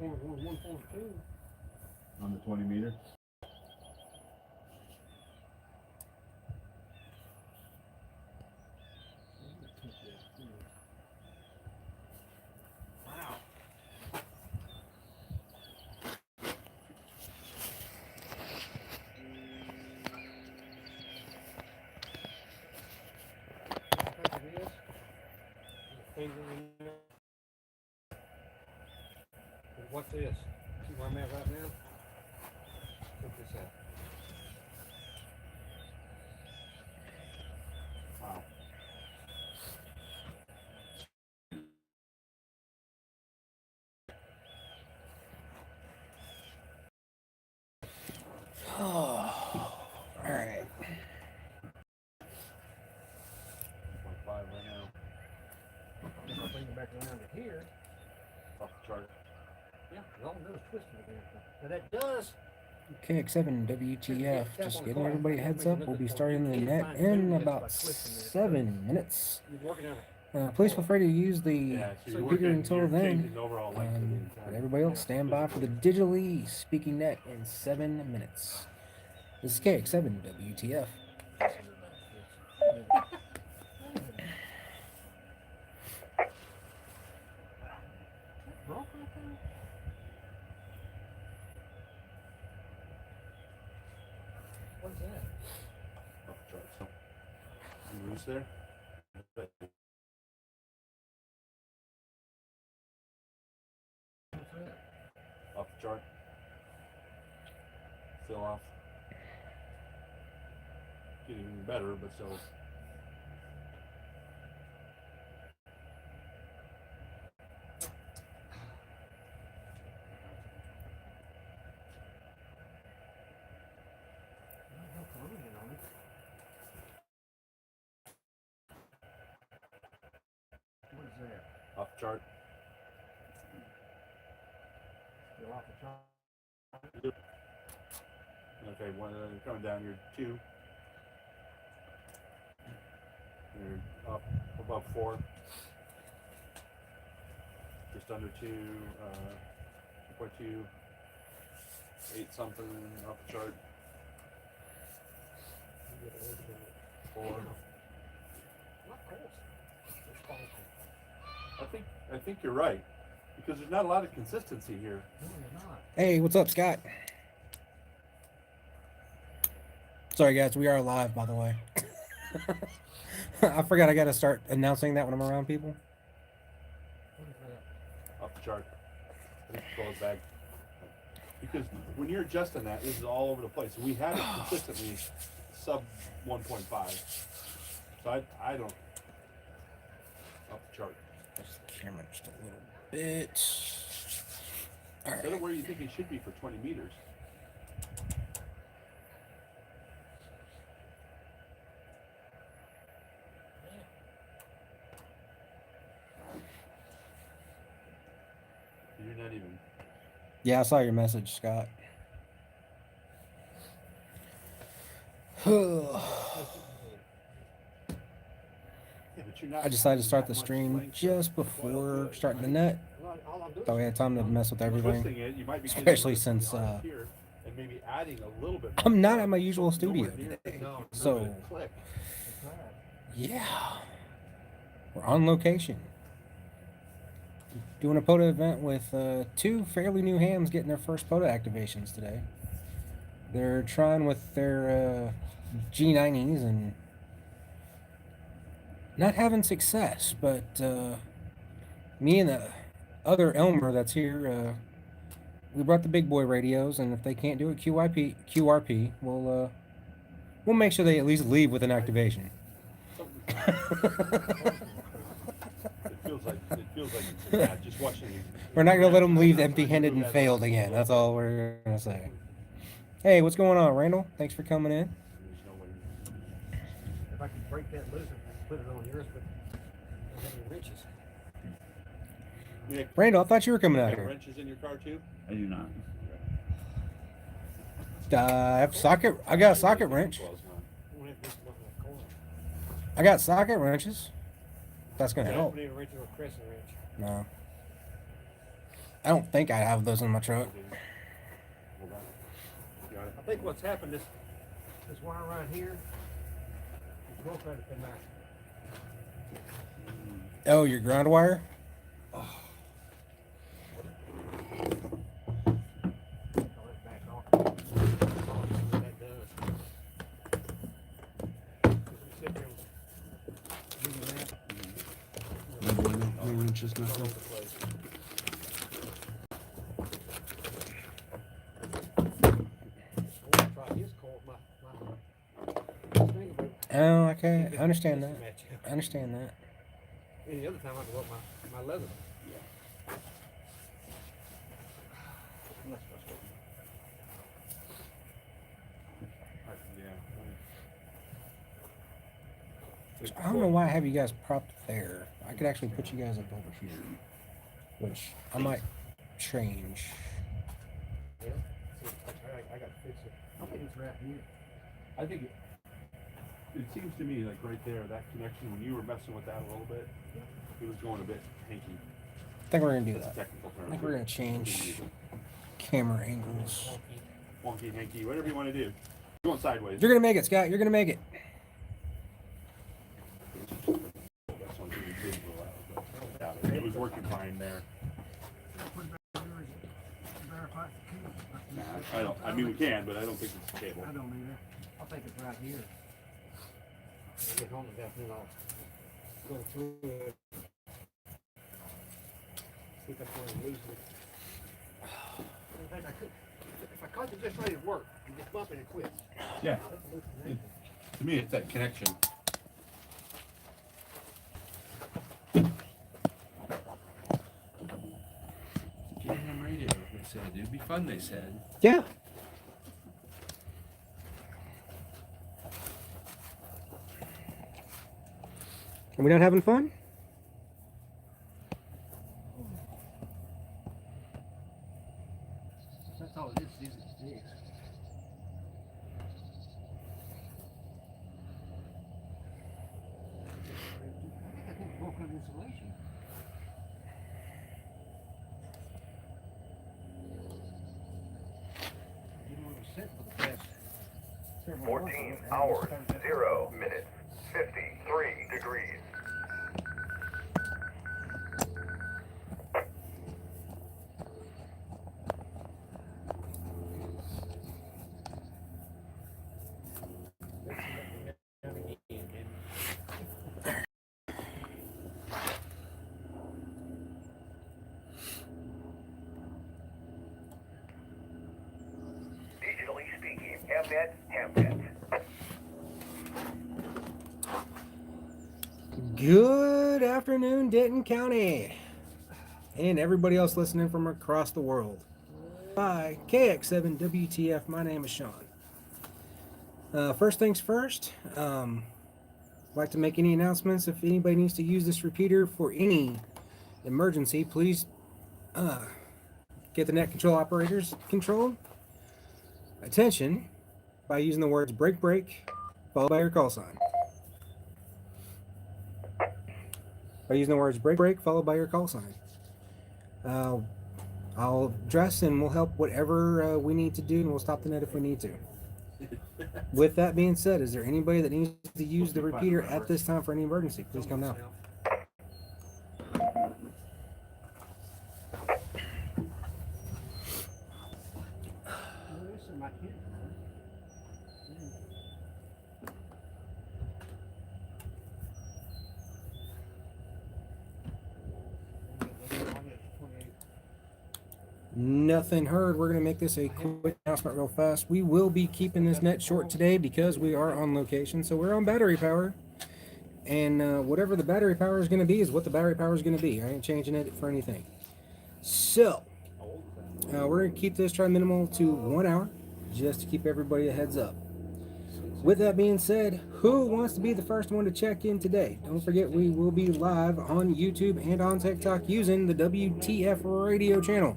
1.1.2. On the 20 meter. Wow. What's this? See where I'm at right now? Check this out. Wow. Oh, all right. 1.5 right now. If I bring it back around to here, Off the chart. yeah, all I'm doing is twisting it. Now that does. KX7 WTF. Just giving everybody a heads up. We'll be starting the net in about 7 minutes. You're working on it. Please feel free to use the Yeah, so you're speaker until you're then. changing the overall length of the But entire- everybody else, stand by for the digitally speaking net in 7 minutes. This is KX7 WTF. What's that? Off the chart. So, you loose there? Off the chart. Still off. Getting even better, but still. What is that? Off the chart. Still off the chart. Okay, one coming down. You're 2. You're up above 4. Just under 2. 2.2. 8 something off the chart. 4. I think you're right, because there's not a lot of consistency here. No, you're not. Hey, what's up, Scott? Sorry, guys, we are live, by the way. I forgot I got to start announcing that when I'm around people. What is that? Off the chart. I think the close bag. Because when you're adjusting that, this is all over the place. We had it consistently sub 1.5. So I don't. Off the chart. Just camera just a little bit. All Set it right. where you think it should be for 20 meters. You're not even. Yeah, I saw your message, Scott. Yeah, but you're not. I decided to start the that much stream length just of before coil starting the right? net. All I'm doing Thought we had time to mess with everything. Twisting it, you might be getting Especially a little bit since, hard here and maybe adding a little bit. I'm more not power. at my usual So studio nowhere near today. No, So, click. yeah. We're on location. Doing a POTA event with 2 fairly new hams getting their first POTA activations today. They're trying with their G90s and not having success, but me and the other Elmer that's here, we brought the big boy radios, and if they can't do it QRP, we'll make sure they at least leave with an activation. It feels like it's bad just watching it. We're not gonna let them leave empty-handed and failed again. That's all we're gonna say. Hey, what's going on, Randall? Thanks for coming in. There's no way. If I could break that loose and put it on yours, but I don't have any wrenches. Yeah, Randall, I thought you were coming out you got here. wrenches in your car too? I do not. I have socket. I got a socket wrench. Well, it's not. I don't have this one in the corner. I got socket wrenches. That's gonna I help. don't need a wrench or a crescent wrench. No. I don't think I have those in my truck. Hold on. Got it. I think what's happened is this wire right here is both right up in there. Oh, your ground wire? I'll let it back off. That does. Just sit there and do that. No wrenches, All nothing. over the place. I want to try his coil, my thing, but Oh, okay. I understand just that. match up. I understand that. Any other time I can work my leather. Unless I was Yeah. I don't know why I have you guys propped there. I could actually put you guys up over here, which I might change. Yeah. See, I got to fix it. I think it's right here. I think it seems to me like right there, that connection, when you were messing with that a little bit, it was going a bit hanky. I think we're gonna do That's a that. technical term. I think we're gonna change camera angles. Wonky, hanky, whatever you want to do. Going sideways. You're gonna make it, Scott. You're gonna make it. That's one thing we did roll out, but yeah, it was working fine there. Nah, I don't. I mean, we can, but I don't think it's a cable. I don't either. I think it's right here. When I get home this afternoon, I'll go through it. See if I can lose it. In fact, I could. If I caught it just right at work, and just bump it and quit. Yeah. To me, it's that connection. AM radio, they said. It'd be fun, they said. Yeah. Are we not having fun? That's all it is. These are sticks. I think I broke up insulation. You know, it was set for the past several months. 14 hours, 0 minutes, 53 degrees. Digitally speaking, Hamnet, Hamnet. Good afternoon, Denton County, and everybody else listening from across the world. Hi, KX7 WTF. My name is Sean. First things first, I'd like to make any announcements. If anybody needs to use this repeater for any emergency, please get the net control operators control attention by using the words break break followed by your call sign. By using the words break break followed by your call sign. I'll address and we'll help whatever we need to do, and we'll stop the net if we need to. With that being said, is there anybody that needs to use the repeater at this time for any emergency? Please come now. Nothing heard. We're going to make this a quick announcement real fast. We will be keeping this net short today because we are on location. So we're on battery power. And whatever the battery power is going to be is what the battery power is going to be. I ain't changing it for anything. So, we're going to keep this try minimal to 1 hour just to keep everybody a heads up. With that being said, who wants to be the first one to check in today? Don't forget we will be live on YouTube and on TikTok using the WTF Radio channel.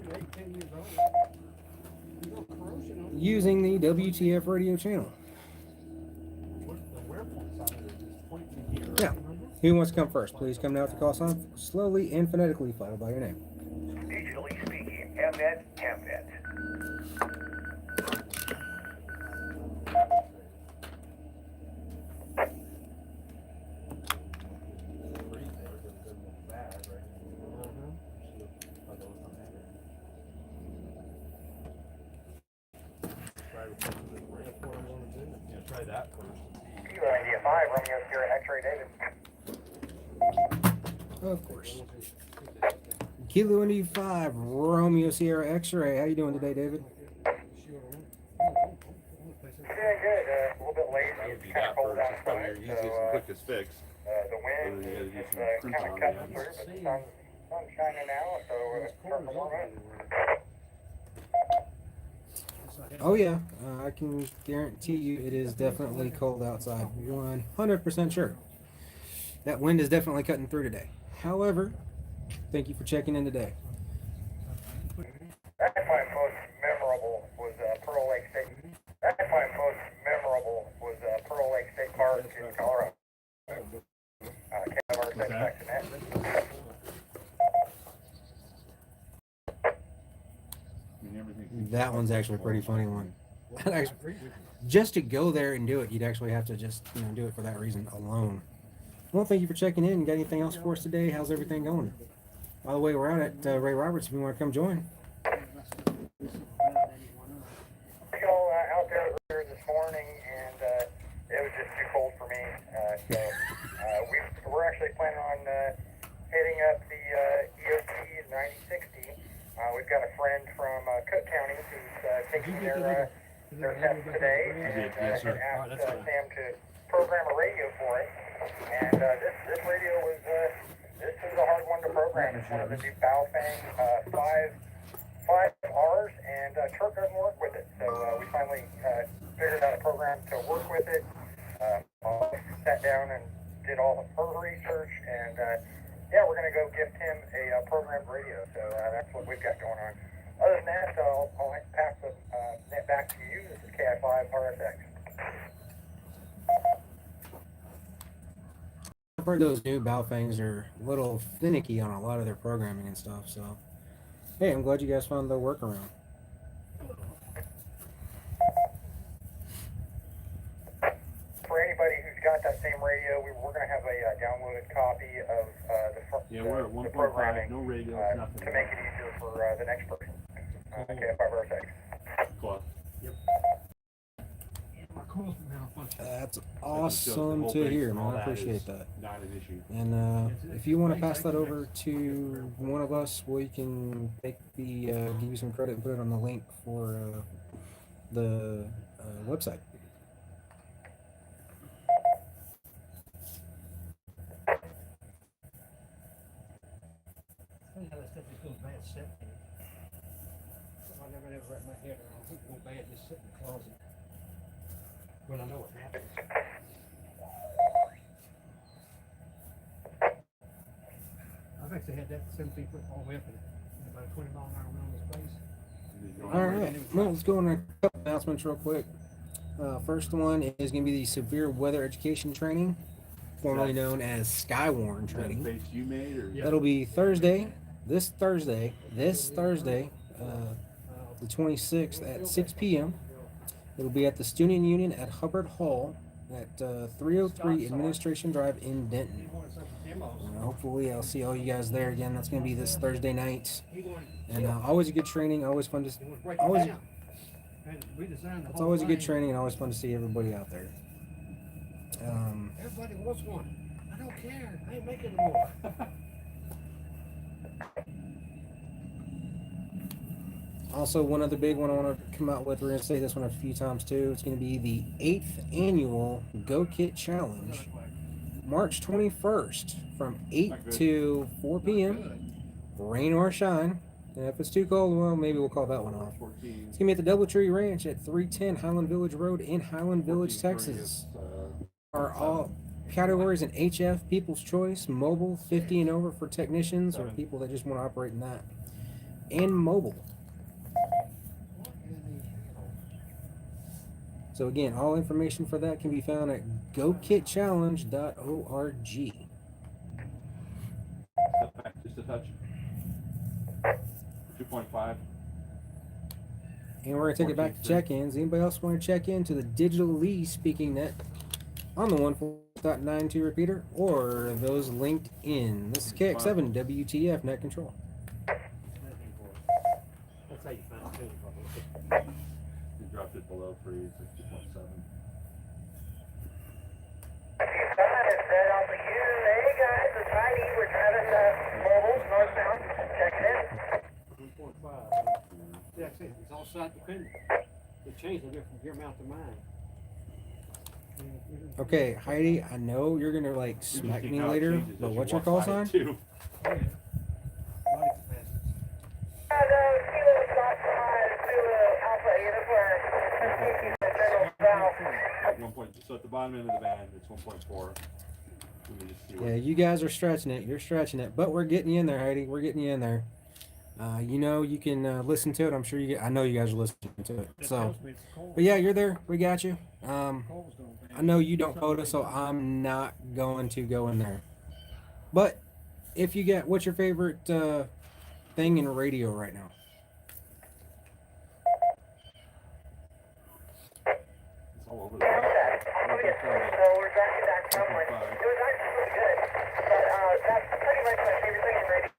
Using the WTF Radio channel. Now, who wants to come first? Please come now with the call sign, slowly and phonetically followed by your name. Digitally speaking, net, ham net. Yeah, try that first. Kilo India 5, Romeo Sierra X-ray David. Of course. Kilo Indy 5, Romeo Sierra X-ray. How you doing today, David? Doing good, a little bit lazy, I would it's do kind of that cold first. It's probably outside, your so easiest and quickest fix. the wind Other than you gotta is get just some kind prints of on cutting the through, ends. but the sun's shining now, so it's starting to warm up. Oh yeah, I can guarantee you it is definitely cold outside. You're 100% sure. That wind is definitely cutting through today. However, thank you for checking in today. That's my most memorable was Pearl Lake State. That's my most memorable was Pearl Lake State Park in Colorado. KFR 6 back to net. That one's actually a pretty funny one. Just to go there and do it, you'd actually have to just do it for that reason alone. Well, thank you for checking in. Got anything else for us today? How's everything going? By the way, we're out at Ray Roberts if you want to come join. We all out there earlier this morning, and it was just too cold for me. So we're actually planning on hitting up the EOT 9060. We've got a friend from Cook County who's taking their test today, and yes, sir. asked Sam to program a radio for it. And this radio was this is a hard one to program. It's one of the new Baofeng 5 R's, and Turk doesn't work with it. So we finally figured out a program to work with it. Sat down and did all her research, and yeah, we're gonna go gift him a programmed radio. So that's what we've got going on. Other than that, I'll pass the net back to you. This is KI5 RSX. I've heard those new Baofengs are a little finicky on a lot of their programming and stuff, so hey, I'm glad you guys found the workaround. For anybody who's got that same radio, we're going to have a downloaded copy of Yeah, we're at the 1.5, programming no radio, nothing. to make it easier for the next person. KI5 RSX. Cool. That's awesome to hear, man. I appreciate that. Not an issue. And if you want to pass that over to one of us, we can take the give you some credit and put it on the link for the website. When I know what happens. I've actually had that 17 foot all the way up in about a 20 mile an hour wind on this place. All right, well, let's go on a couple announcements real quick. First one is going to be the Severe Weather Education Training, formerly known as Skywarn Is that a Training. face you made, or? Yeah. That'll be this Thursday, the 26th at 6 p.m. It'll be at the Student Union at Hubbard Hall at 303 Administration Drive in Denton. Hopefully, I'll see all you guys there again. That's going to be this Thursday night, and always a good training. Always fun to it's always a good training and always fun to see everybody out there. Everybody wants one. I don't care. I ain't making more. Also, one other big one I want to come out with. We're going to say this one a few times too. It's going to be the 8th annual Go Kit Challenge, March 21st from 8 to 4 p.m. Rain or shine. And if it's too cold, well, maybe we'll call that one off. It's going to be at the Doubletree Ranch at 310 Highland Village Road in Highland Village, Texas. Are all categories in HF, People's Choice, Mobile, 50 and over for technicians or people that just want to operate in that, and mobile. So again, all information for that can be found at gokitchallenge.org. Step back just a touch. 2.5. And we're gonna take it back to check-ins. Anybody else want to check in to the Digital Lee speaking net on the 1.92 repeater or those linked in? This is KX7 WTF net control. That's how you find it, probably. You dropped it below freeze, it's 2.7. Hey guys, it's Heidi. We're driving mobiles northbound. Checking in. 1.5. Yeah, it's all site dependent. They change the different gear mount to mine. Okay, Heidi, I know you're gonna like smack me later, but what's your call sign? Body capacity. Kilo Foxtrot, Zulu Alpha Uniform. General South. So at the bottom end of the band, it's 1.4. Let me just see what- Yeah, you guys are stretching it. You're stretching it, but we're getting you in there, Heidi. We're getting you in there. You know, you can listen to it. I'm sure you get. I know you guys are listening to it. So, but yeah, you're there. We got you. I know you don't POTA, so I'm not going to go in there. But if you get, what's your favorite thing in radio right now? It's all over the place. So we're driving back from one. It was actually really good. But that's pretty much my favorite thing in radio.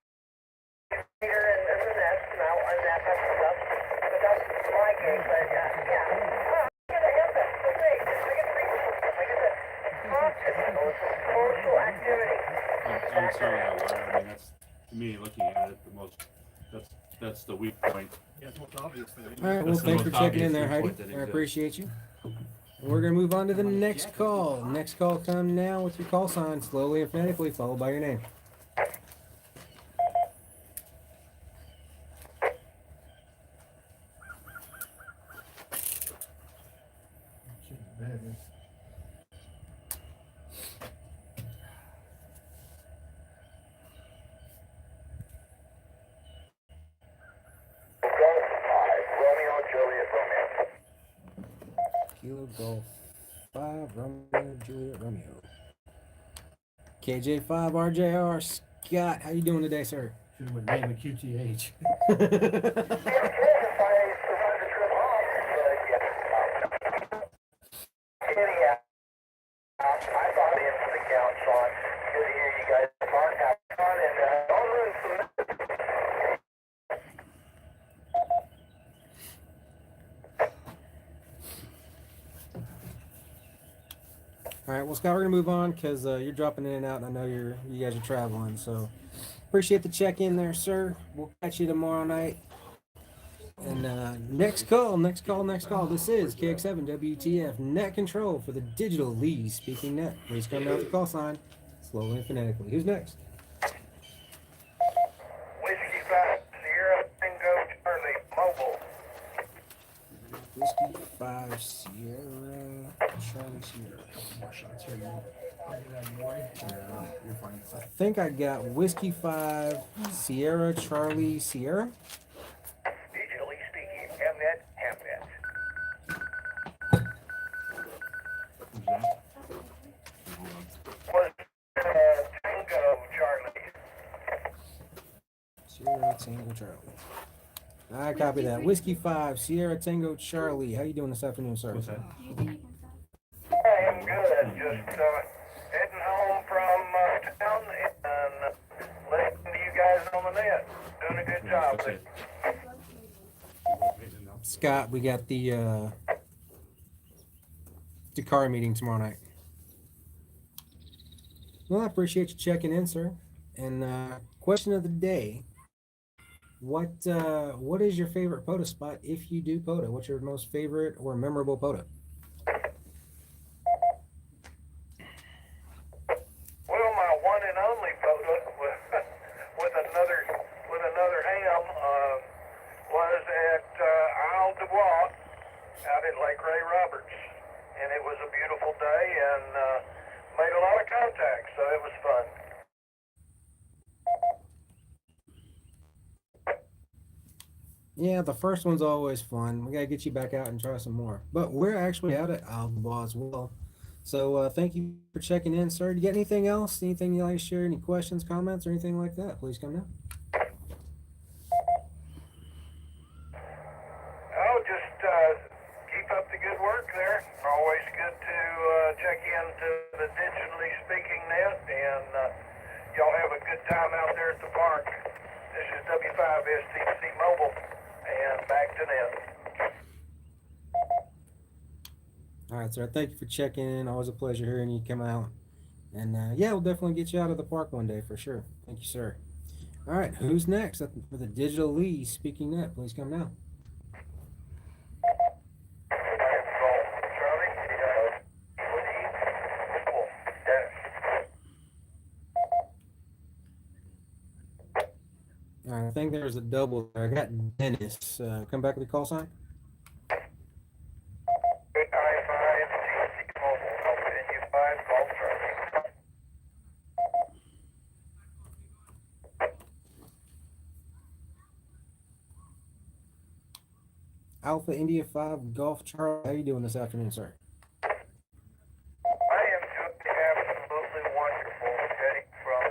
Here and the nest now and that type of stuff. But that's my game. But yeah. I get a headset. So great. I get to read this stuff. I get to talk to people. It's a social activity. I'm sorry, I mean, that's, to me, looking at it, the most, that's the weak point. Yeah, it's most obvious thing. All right. Well, That's the thanks for most checking in obvious there, Heidi. viewpoint that I exists. appreciate you. We're gonna move on to the next call. Next call come now with your call sign, slowly and phonetically, followed by your name. Golf 5, Romeo, Juliet, Romeo. Kilo Golf 5, Romeo, Juliet, Romeo. KJ5, RJR, Scott, how you doing today, sir? Should have named a QTH. I thought the end of the count, Sean. Good to hear you guys talk. Have fun and all room. All right, well, Scott, we're gonna move on because you're dropping in and out, and I know you guys are traveling. So appreciate the check-in there, sir. We'll catch you tomorrow night. And next call. This is KX7 WTF Net Control for the Digital Lee speaking net. Please come out the call sign, slowly and phonetically. Who's next? Whiskey 5, Sierra, Bingo, Charlie, Mobile. Whiskey 5 Sierra Charlie Sierra. I think I got Whiskey 5 Sierra Charlie Sierra. Digitally speaking, Hamnet, Hamnet. Who's that? Was Tango, Charlie. Sierra Tango Charlie. I copy that. Whiskey 5 Sierra Tango Charlie. How you doing this afternoon, sir? What's that? I am good. Just heading home from town and listening to you guys on the net. Doing a good job. Okay. Scott, we got the car meeting tomorrow night. Well, I appreciate you checking in, sir. And question of the day: what is your favorite POTA spot if you do POTA? What's your most favorite or memorable POTA? Well, my one and only photo with another ham was at Isle du Bois out at Lake Ray Roberts, and it was a beautiful day and made a lot of contacts, so it was fun. Yeah, the first one's always fun. We gotta get you back out and try some more. But we're actually out at Isle du Bois as well. So thank you for checking in, sir. Do you got anything else? Anything you'd like to share? Any questions, comments, or anything like that? Please come now. Oh, just the digitally speaking net, and y'all have a good time out there at the park. This is W5STC Mobile, and back to net. All right, sir. Thank you for checking in. Always a pleasure hearing you come out. And yeah, we'll definitely get you out of the park one day for sure. Thank you, sir. All right, who's next for the Digital Lee Speaking Net? Please come now. All right, I think there's a double there. I got Dennis. Come back with the call sign. Alpha India 5 Golf Charlie. How you doing this afternoon, sir? I am doing absolutely wonderful, heading from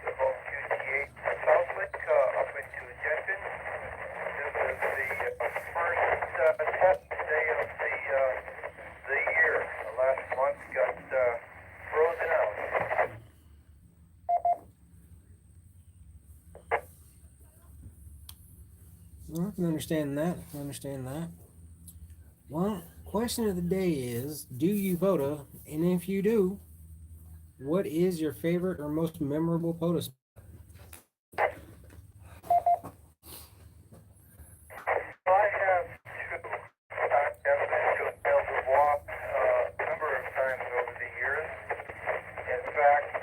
the WTF Southwick up into Denton. This is the first test day of the year. Last month got frozen out. Well, I can understand that. Well, question of the day is, do you POTA? And if you do, what is your favorite or most memorable POTA spot? I have two. I've been to El Dubois a number of times over the years. In fact,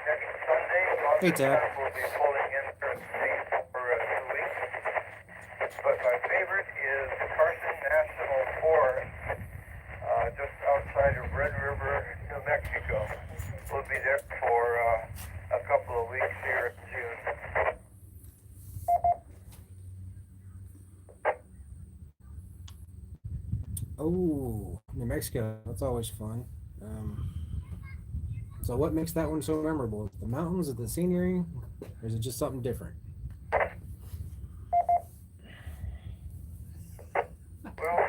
next Sunday, Hey, Tab. will be pulling in for for 2 weeks. But my favorite is Carson National Forest, just outside of Red River, New Mexico. We'll be there for a couple of weeks here in June. Oh, New Mexico. That's always fun. So what makes that one so memorable? The mountains, or the scenery, or is it just something different? Well,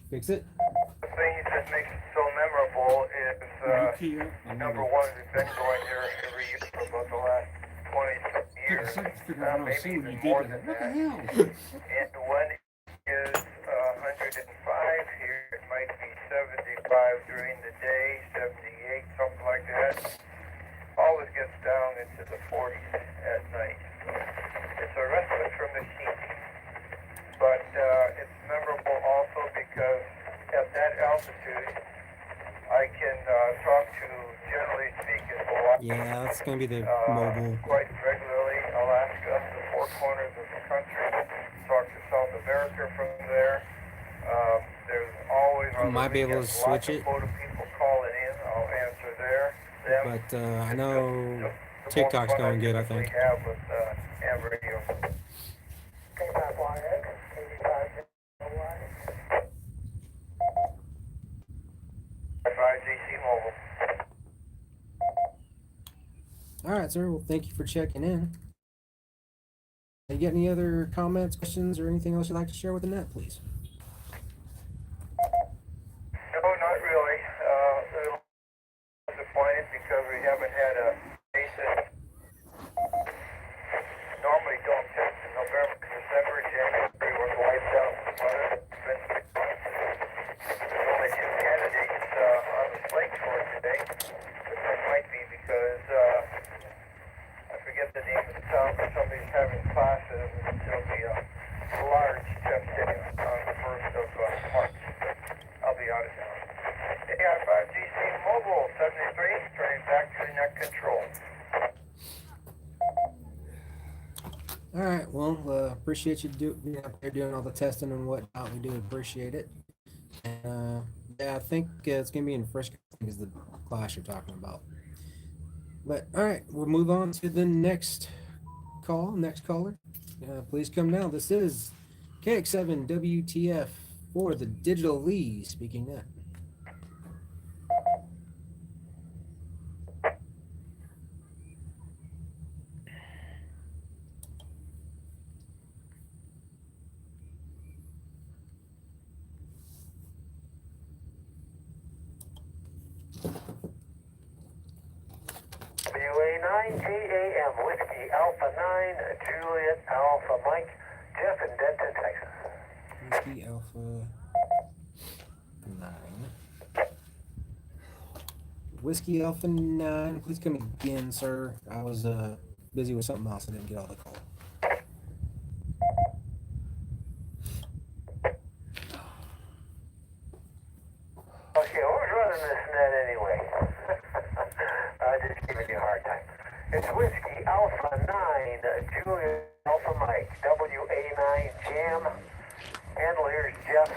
Fix it. the things that make it so memorable is, number one, we've been going there every year for about the last 20 years. Maybe even more than that. And one is 105 here. It might be 75 during the day, 78, something like that. Always gets down into the 40s at night. It's a respite from the heat. But it's memorable also because at that altitude, I can talk to, generally speaking, Hawaii. Yeah, that's gonna be the mobile. Quite regularly, Alaska, the four corners of the country. Talk to South America from there. There's always I might be able to switch it. Lots of people calling in. I'll answer there. But I know TikTok's going good, I think. We have with AM radio. Mobile. All right, sir. Well, thank you for checking in. You got any other comments, questions, or anything else you'd like to share with the net, please? No, not really. Disappointed because we haven't had a basis. Normally don't test in November, December, January was wiped out. There's only two candidates on the slate for today. That might be because I forget the name of the town, but somebody's having classes and there'll be a large test day on the 1st of March. I'll be out of town. AI5GC Mobile 73, turning back to net control. All right. Well, appreciate you being out there doing all the testing and whatnot. We do appreciate it. And yeah, I think it's gonna be in Frisco. I think is the class you're talking about. But all right, we'll move on to the next call. Next caller, please come now. This is KX7 WTF for the Digital Lee Speaking Net. 9JAM, Whiskey Alpha 9, Juliet Alpha Mike, Jeff in Denton, Texas. Whiskey Alpha 9. Whiskey Alpha 9. Please come again, sir. I was busy with something else. I didn't get all the call. Okay, who's running this net anyway? Just giving you a hard time. It's Whiskey Alpha 9, Juliet Alpha Mike, WA9 Jam. Handle here's Jeff,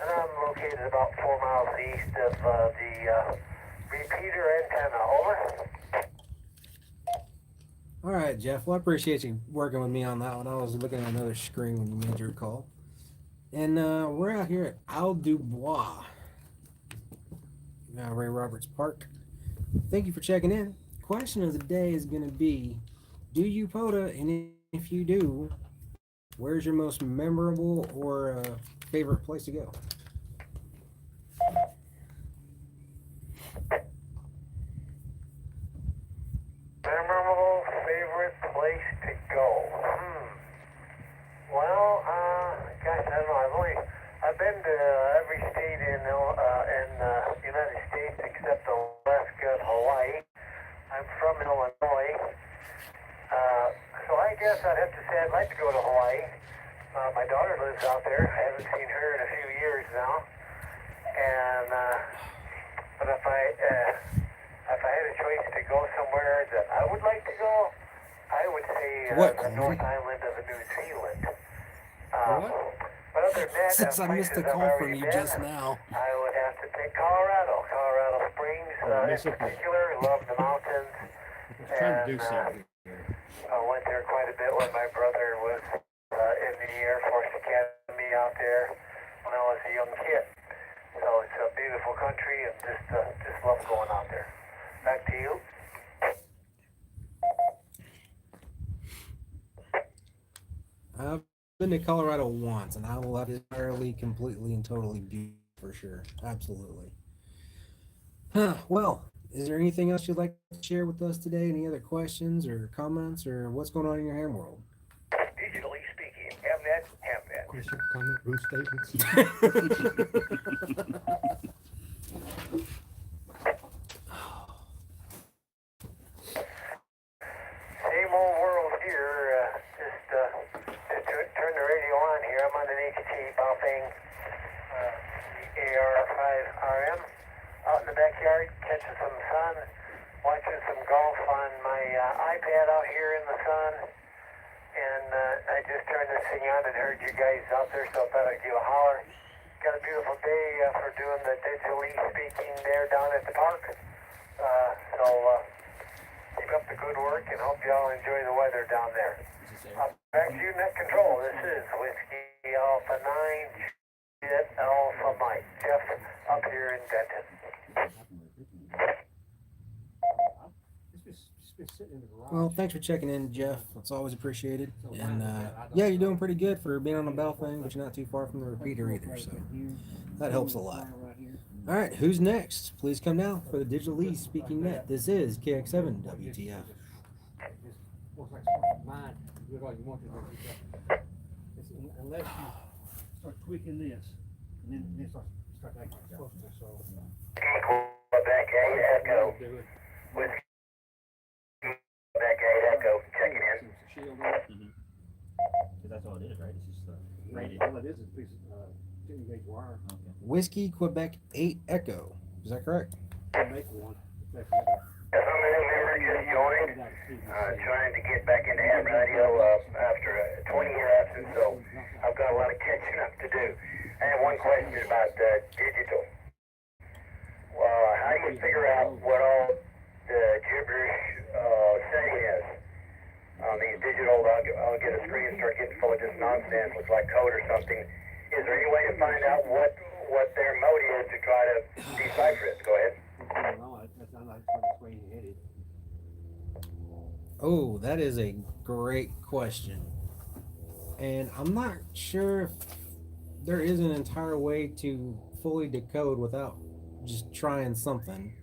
and I'm located about 4 miles east of the repeater antenna. Over. All right, Jeff. Well, I appreciate you working with me on that one. I was looking at another screen when you made your call. And we're out here at Al Dubois, Ray Roberts Park. Thank you for checking in. Question of the day is going to be, do you POTA? And if you do, where's your most memorable or favorite place to go? Memorable favorite place to go? Well, gosh, I don't know. I've been to every state in the United States except Alaska and Hawaii. I'm from Illinois, so I guess I'd have to say I'd like to go to Hawaii. My daughter lives out there. I haven't seen her in a few years now, and but if I had a choice to go somewhere that I would like to go, I would say the North Island of New Zealand. But other than that, Since I missed a call from you just now. I would have to pick Colorado Springs in particular. Love the mountains. Trying to do something. I went there quite a bit when my brother was in the Air Force Academy out there when I was a young kid. So it's a beautiful country and just love going out there. Back to you. I've been to Colorado once, and I will have it entirely, completely, and totally beautiful for sure. Absolutely. Well, is there anything else you'd like to share with us today? Any other questions or comments, or what's going on in your ham world? Digitally speaking, Hamnet. Question, comment, Bruce statements. Same old world here. Just turn the radio on here. I'm on an HT Baofeng AR5RM. Out in the backyard, catching some sun, watching some golf on my iPad out here in the sun. And I just turned this thing on and heard you guys out there, so I thought I'd give a holler. Got a beautiful day for doing the digitally speaking there down at the park. So keep up the good work and hope y'all enjoy the weather down there. Back to you, Net Control. This is Whiskey Alpha 9, Juliet Alpha Mike. Jeff up here in Denton. Well, thanks for checking in, Jeff. It's always appreciated. And yeah, you're doing pretty good for being on the bell thing, but you're not too far from the repeater either, so that helps a lot. All right, who's next? Please come now for the digitally speaking net. This is KX7 WTF. Unless you start tweaking this, and then start acting supposed to. So Quebec 8 Echo. Whiskey Quebec 8 Echo. Checking in. That's all it is, right? It's just rated. all it is a piece of 10-gauge wire. Okay. Whiskey Quebec 8 Echo. Is that correct? Make one. Yes, I'm a new member just joined. Trying to get back into ham radio after a 20-year absence, so I've got a lot of catching up to do. I have one question about digital. How do you figure out what all the gibberish saying is on these digital? I'll get a screen and start getting full of just nonsense, looks like code or something. Is there any way to find out what their mode is to try to decipher it? Go ahead. Oh, that is a great question. And I'm not sure if there is an entire way to fully decode without just trying something.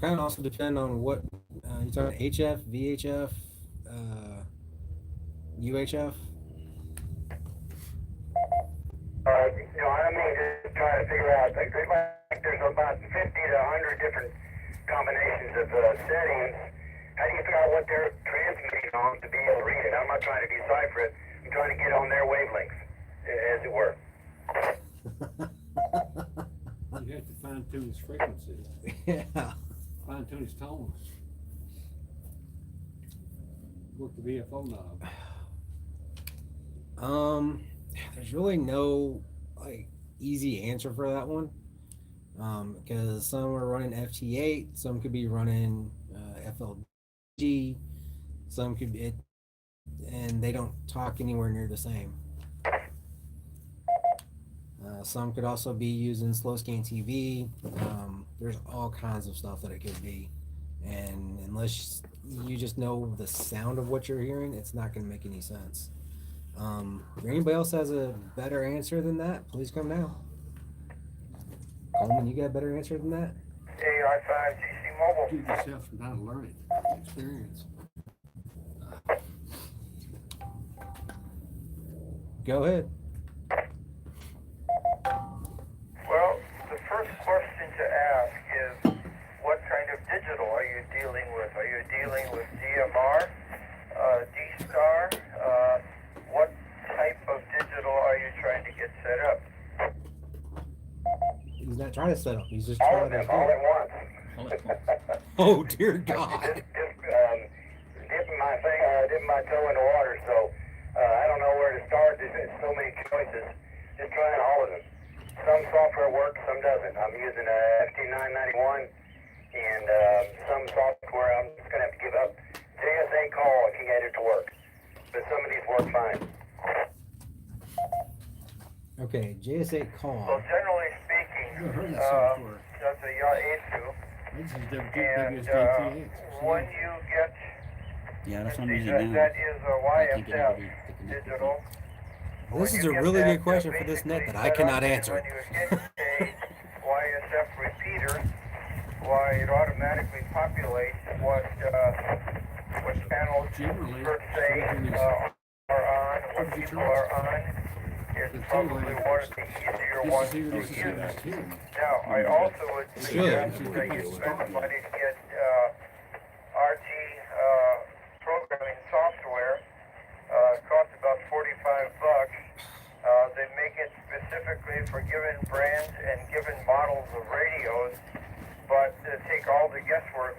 kind of also depend on what you're talking HF, VHF, UHF. I mean, just trying to figure out, like, there's about 50 to 100 different combinations of settings. How do you figure out what they're transmitting on to be able to read it? I'm not trying to decipher it. I'm trying to get on their wavelengths, as it were. You have to fine tune his frequencies, Yeah. fine tune his tones. Work the VFO knob. There's really no like easy answer for that one. Because some are running FT8, some could be running FLG, some could be, and they don't talk anywhere near the same. Some could also be using slow scan TV. There's all kinds of stuff that it could be, and unless you just know the sound of what you're hearing, it's not going to make any sense. If anybody else has a better answer than that, please come now. Coleman, you got a better answer than that? AI5GC Mobile. Give yourself some time to learn it, experience. Go ahead. Well, the first question to ask is, what kind of digital are you dealing with? Are you dealing with DMR, D-Star? What type of digital are you trying to get set up? He's not trying to set up. He's just All trying of to. them, all at once. Oh dear God. Just dipping my toe in the water, so I don't know where to start. There's so many choices. Just trying all of them. Some software works, some doesn't. I'm using FT991, and some software I'm just going to have to give up. JSA call, I can get it to work. But some of these work fine. Okay, JS8 call. So generally speaking, Never heard that software. that's a YA2. This is And WTF.Reydio. when you get, Yeah, that's let's what I'm see, using now. that is a I can't get YFF anybody to connect with digital. This is a really good question for this net that I cannot answer. When you hit a YSF repeater, why it automatically populates what channels Generally, per se are on, what people are on. It's probably one of the easier ones to use. Now, I also would suggest that you spend money to get RT programming software. It costs about $45. They make it specifically for given brands and given models of radios, but take all the guesswork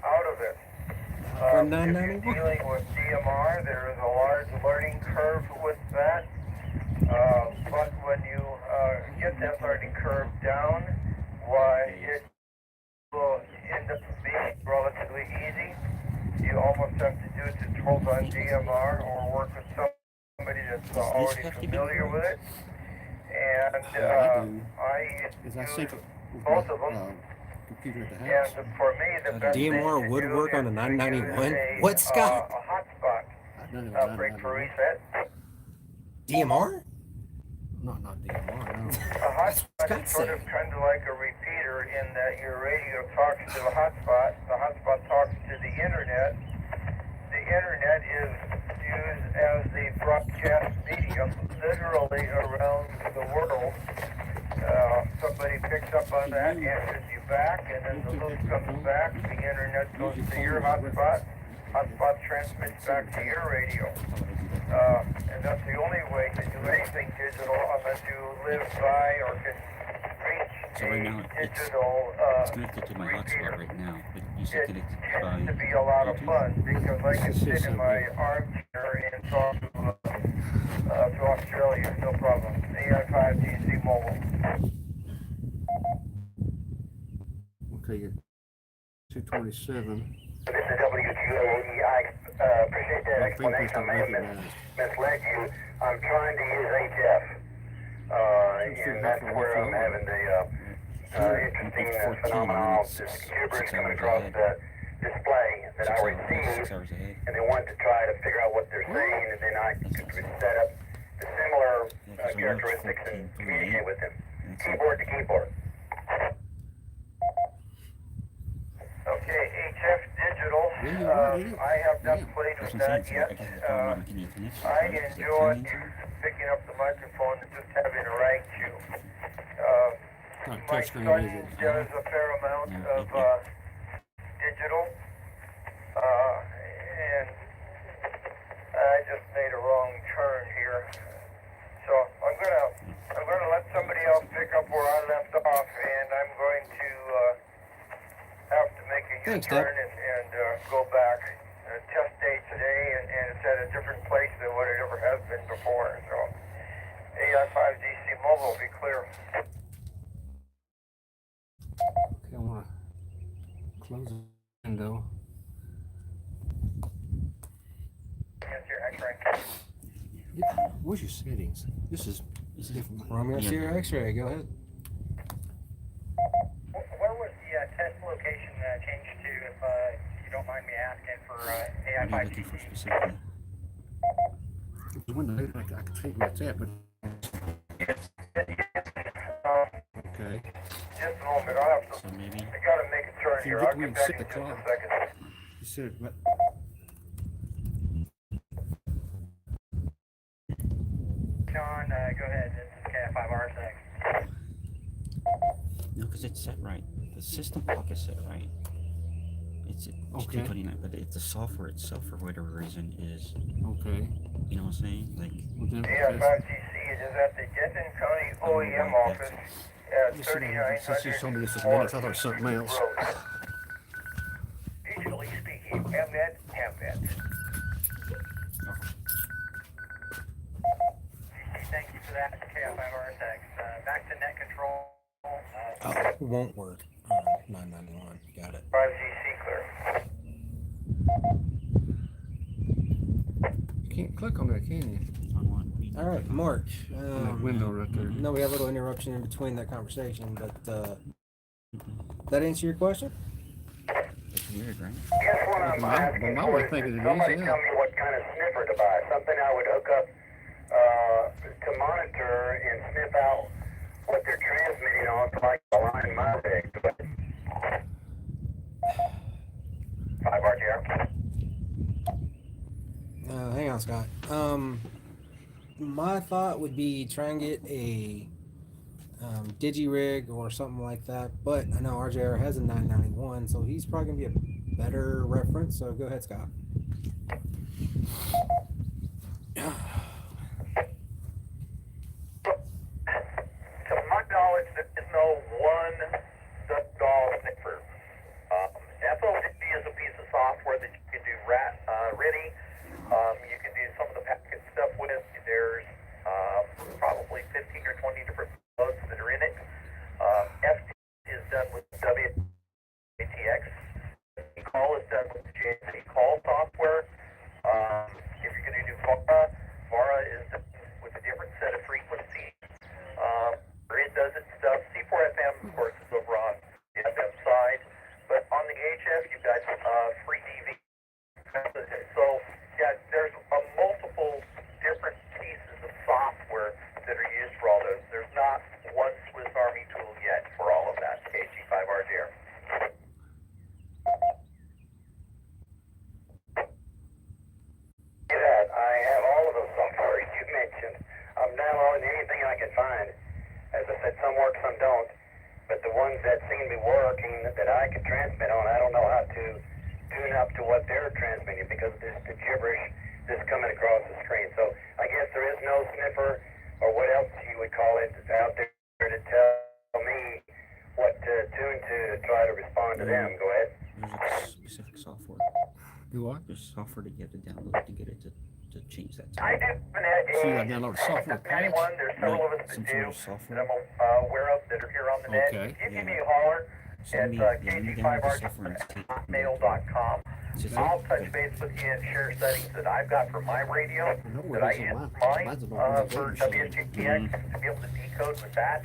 out of it. For If you're $9.91? dealing with DMR, there is a large learning curve with that. But when you get that learning curve down, why it will end up being relatively easy. You almost have to do tutorials on DMR or work with somebody that's already familiar with it. And I Is I use sync it with both my of them. computer at the house. And for me, the best thing DMR to would do work is on a to 991? use What, Scott? a hotspot I've done it with break for 991. reset. DMR? Not DMR, no. A hotspot Scott is sort of said. kind of like a repeater in that your radio talks to the hotspot talks to the internet. The internet is used as the broadcast medium literally around the world. Somebody picks up on that, answers you back, and then the loop comes back, the internet goes to your hotspot transmits back to your radio. And that's the only way to do anything digital unless you live by or can reach So right now, a it's digital connected to my repeater. hotspot right now, but you said It connected tends to by be a lot of Bluetooth? fun because I can sit in my armchair and talk to Australia, no problem. AI5GC mobile. Okay, you're 227. This is WTF.Reydio. I appreciate that My explanation. fingerprints I don't may have recognize. misled you. I'm trying to use HF. And that's where I'm having the interesting phenomenon of this gibberish coming across the display that I 6 received. hours ahead. And they want to try to figure out what they're saying, and then I could set up the similar characteristics and communicate with them. Keyboard to keyboard. I have not played That's with what I'm that saying. So I yet. guess the problem with the connection, I right? Is it enjoy timing zone? picking up the microphone and just having a right to. Not My touchscreen, son is it? does a fair amount No, of digital, and I just made a wrong turn here. So I'm gonna let somebody else pick up where I left off, and I'm going to have to make a Thanks, U-turn Deb. and go back. Test day today, and it's at a different place than what it ever has been before. So AI5DC mobile will be clear. Okay, I want to close the window. Yes, your X-ray. Where's your settings? This is different. Romeo Yeah. Sierra X-ray. Go ahead. Where was the test location changed to, if you don't mind me asking, for What are you looking for AI5DC? specifically? The window, I can tell you where it's at, but okay. Just a moment, I'll have to, So maybe I gotta make a turn If you here. get I'll where get you back sit in the just a clock. second. You said, but John, go ahead. This is KF5R6. no, because it's set right. The system clock is set right. It's Okay. 229, but if the software itself, for whatever reason, is, okay. you know what I'm saying? Like, Well, then AI5DC is at the Denton County OEM office at since you 3900 told me this was Linux, I thought it was something else. Road. Digitally speaking, Mnet. Thank you for that, KF5R6. Back to net control. Oh, it won't work. 991. Got it. 5GC clear. You can't click on that, can you? on one. What do you All right, Mark. On that window right there. No, we had a little interruption in between that conversation, but that answer your question? It's weird, right? Guess what I'm Well, asking my for way is of thinking it is, somebody yeah. tell me what kind of sniffer to buy. Something I would hook up to monitor and sniff out what they're transmitting on, so I can align my rig. 5RGR. Hang on, Scott. My thought would be try and get a digi-rig or something like that, but I know RJR has a 991, so he's probably gonna be a better reference. So go ahead, Scott. To my knowledge, there is no one duck-doll sniffer. FOD is a piece of software that you can do ready. You can do some of the packet stuff with it. There's probably 15 or 20 different modes that are in it. FD is done with WTF.Reydio. Call is done with the JNC call software. If you're going to do VARA is done with a different set of frequencies. It does its stuff. C4FM, of course, is over on the FM side. But on the HF, you've got free DV. So, yeah, there's multiple different pieces of software that are used for all those. There's not one Swiss Army tool yet for all of that. KG5RGR. I have all of those software you mentioned. I'm downloading anything I can find. As I said, some work, some don't. But the ones that seem to be working that I can transmit on, I don't know how to tune up to what they're transmitting because of the gibberish that's coming across the screen. So I guess there is no sniffer or what else you would call it out there to tell me what to tune to try to respond to them. Go ahead. There's a specific software. Do what? There's software that you have to download to get it to change that I time. do So you got to download a software package? one. There's several of us Some that sort do of software. that I'm aware of that are here on the net. Okay. You give Yeah. me a holler Send me, at let me download the software and kg5rg@hotmail.com. It's just I'll like- touch base with you and share settings that I've got for my radio No, that I it isn't use mine. mine Mine's about for 1 gig. WTF to be able to decode with that.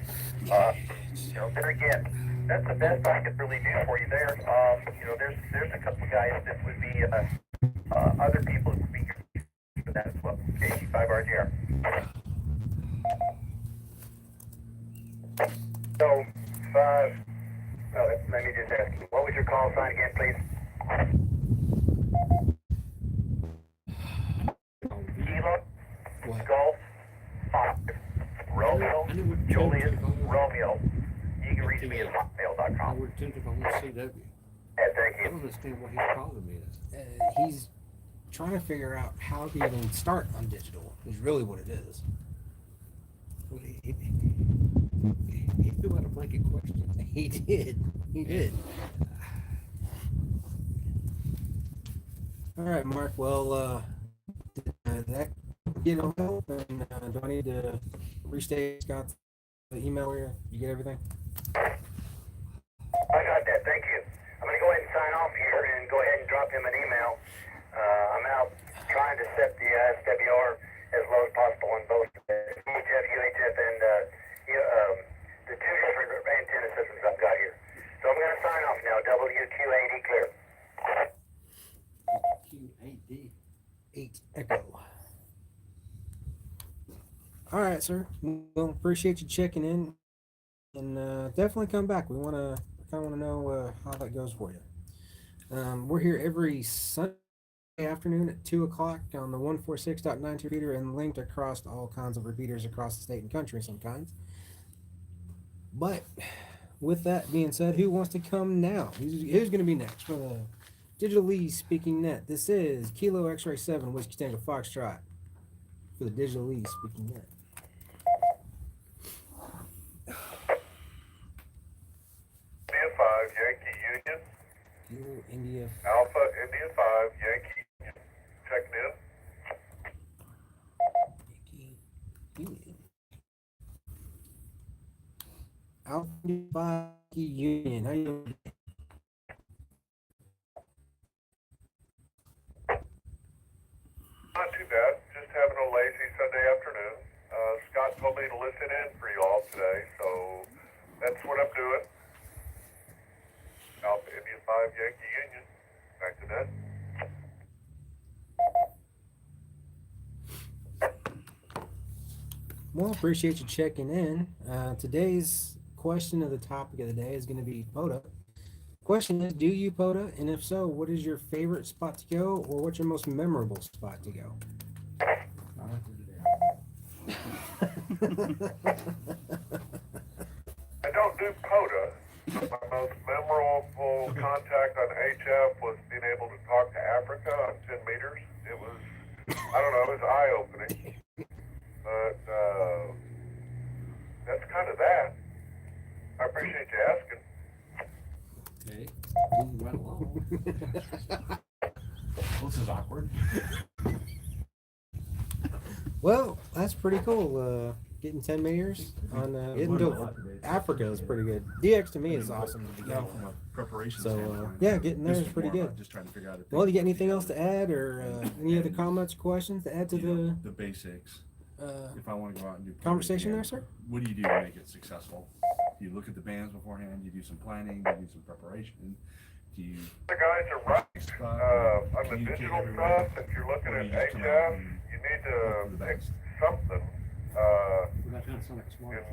There again, that's the best I could really do for you there. There's a couple guys that would be other people that would be for that as well. KG5RGR. So, let me just ask you, what was your call sign again, please? understand what he's calling me. He's trying to figure out how to even start on digital. Is really what it is. Well, he threw out a blanket question. He did. He did. All right, Mark. Well, that help, and do I need to restate Scott's email here? You get everything? I got that, thank you. I'm going to go ahead and sign off here and go ahead and drop him an email. I'm out trying to set the SWR as low as possible on both UHF, and the two different antenna systems I've got here. So I'm going to sign off now. WQ80 clear. Q8D. 8 Echo. All right, sir. Well, appreciate you checking in, and definitely come back. We kind of want to know how that goes for you. We're here every Sunday afternoon at 2 o'clock on the 146.92 repeater and linked across all kinds of repeaters across the state and country sometimes. But with that being said, who wants to come now? Who's going to be next for the Digitally Speaking Net? This is Kilo X-Ray 7 Whiskey Tango Foxtrot for the Digitally Speaking Net. India 5, Yankee Union. Kilo India. Alpha India 5, Yankee Union. Checking in. Yankee Union. Alpha India 5 Union. How you doing? Not too bad. Just having a lazy Sunday afternoon. Scott told me to listen in for you all today, so that's what I'm doing. Alpha India 5 Yankee Union. Back to that. Well, appreciate you checking in. Today's question of the topic of the day is going to be POTA. Question is, do you POTA? And if so, what is your favorite spot to go, or what's your most memorable spot to go? I don't do POTA. My most memorable contact on HF was being able to talk to Africa on 10 meters. It was, I don't know, it was eye-opening. But that's kind of that. I appreciate you asking. Okay. Moving right along. Well, this is awkward. Well, that's pretty cool. Getting 10 meters on getting to Africa is pretty good. DX to me is awesome to Yeah, go. from a preparation So standpoint. yeah, getting there This is was pretty more about good. Just trying to figure out. Well, you got anything else to add, or any other comments, or questions to add to the basics? the If I want to go out and do conversation again, there, sir? What do you do to make it successful? Do you look at the bands beforehand? Do you do some planning? Do you do some preparation? Do you The guys are right. On the communicate digital everywhere? stuff, if you're looking Or at you just come out HF, and you need hope for to the pick best? something. That kind of sounds like a smart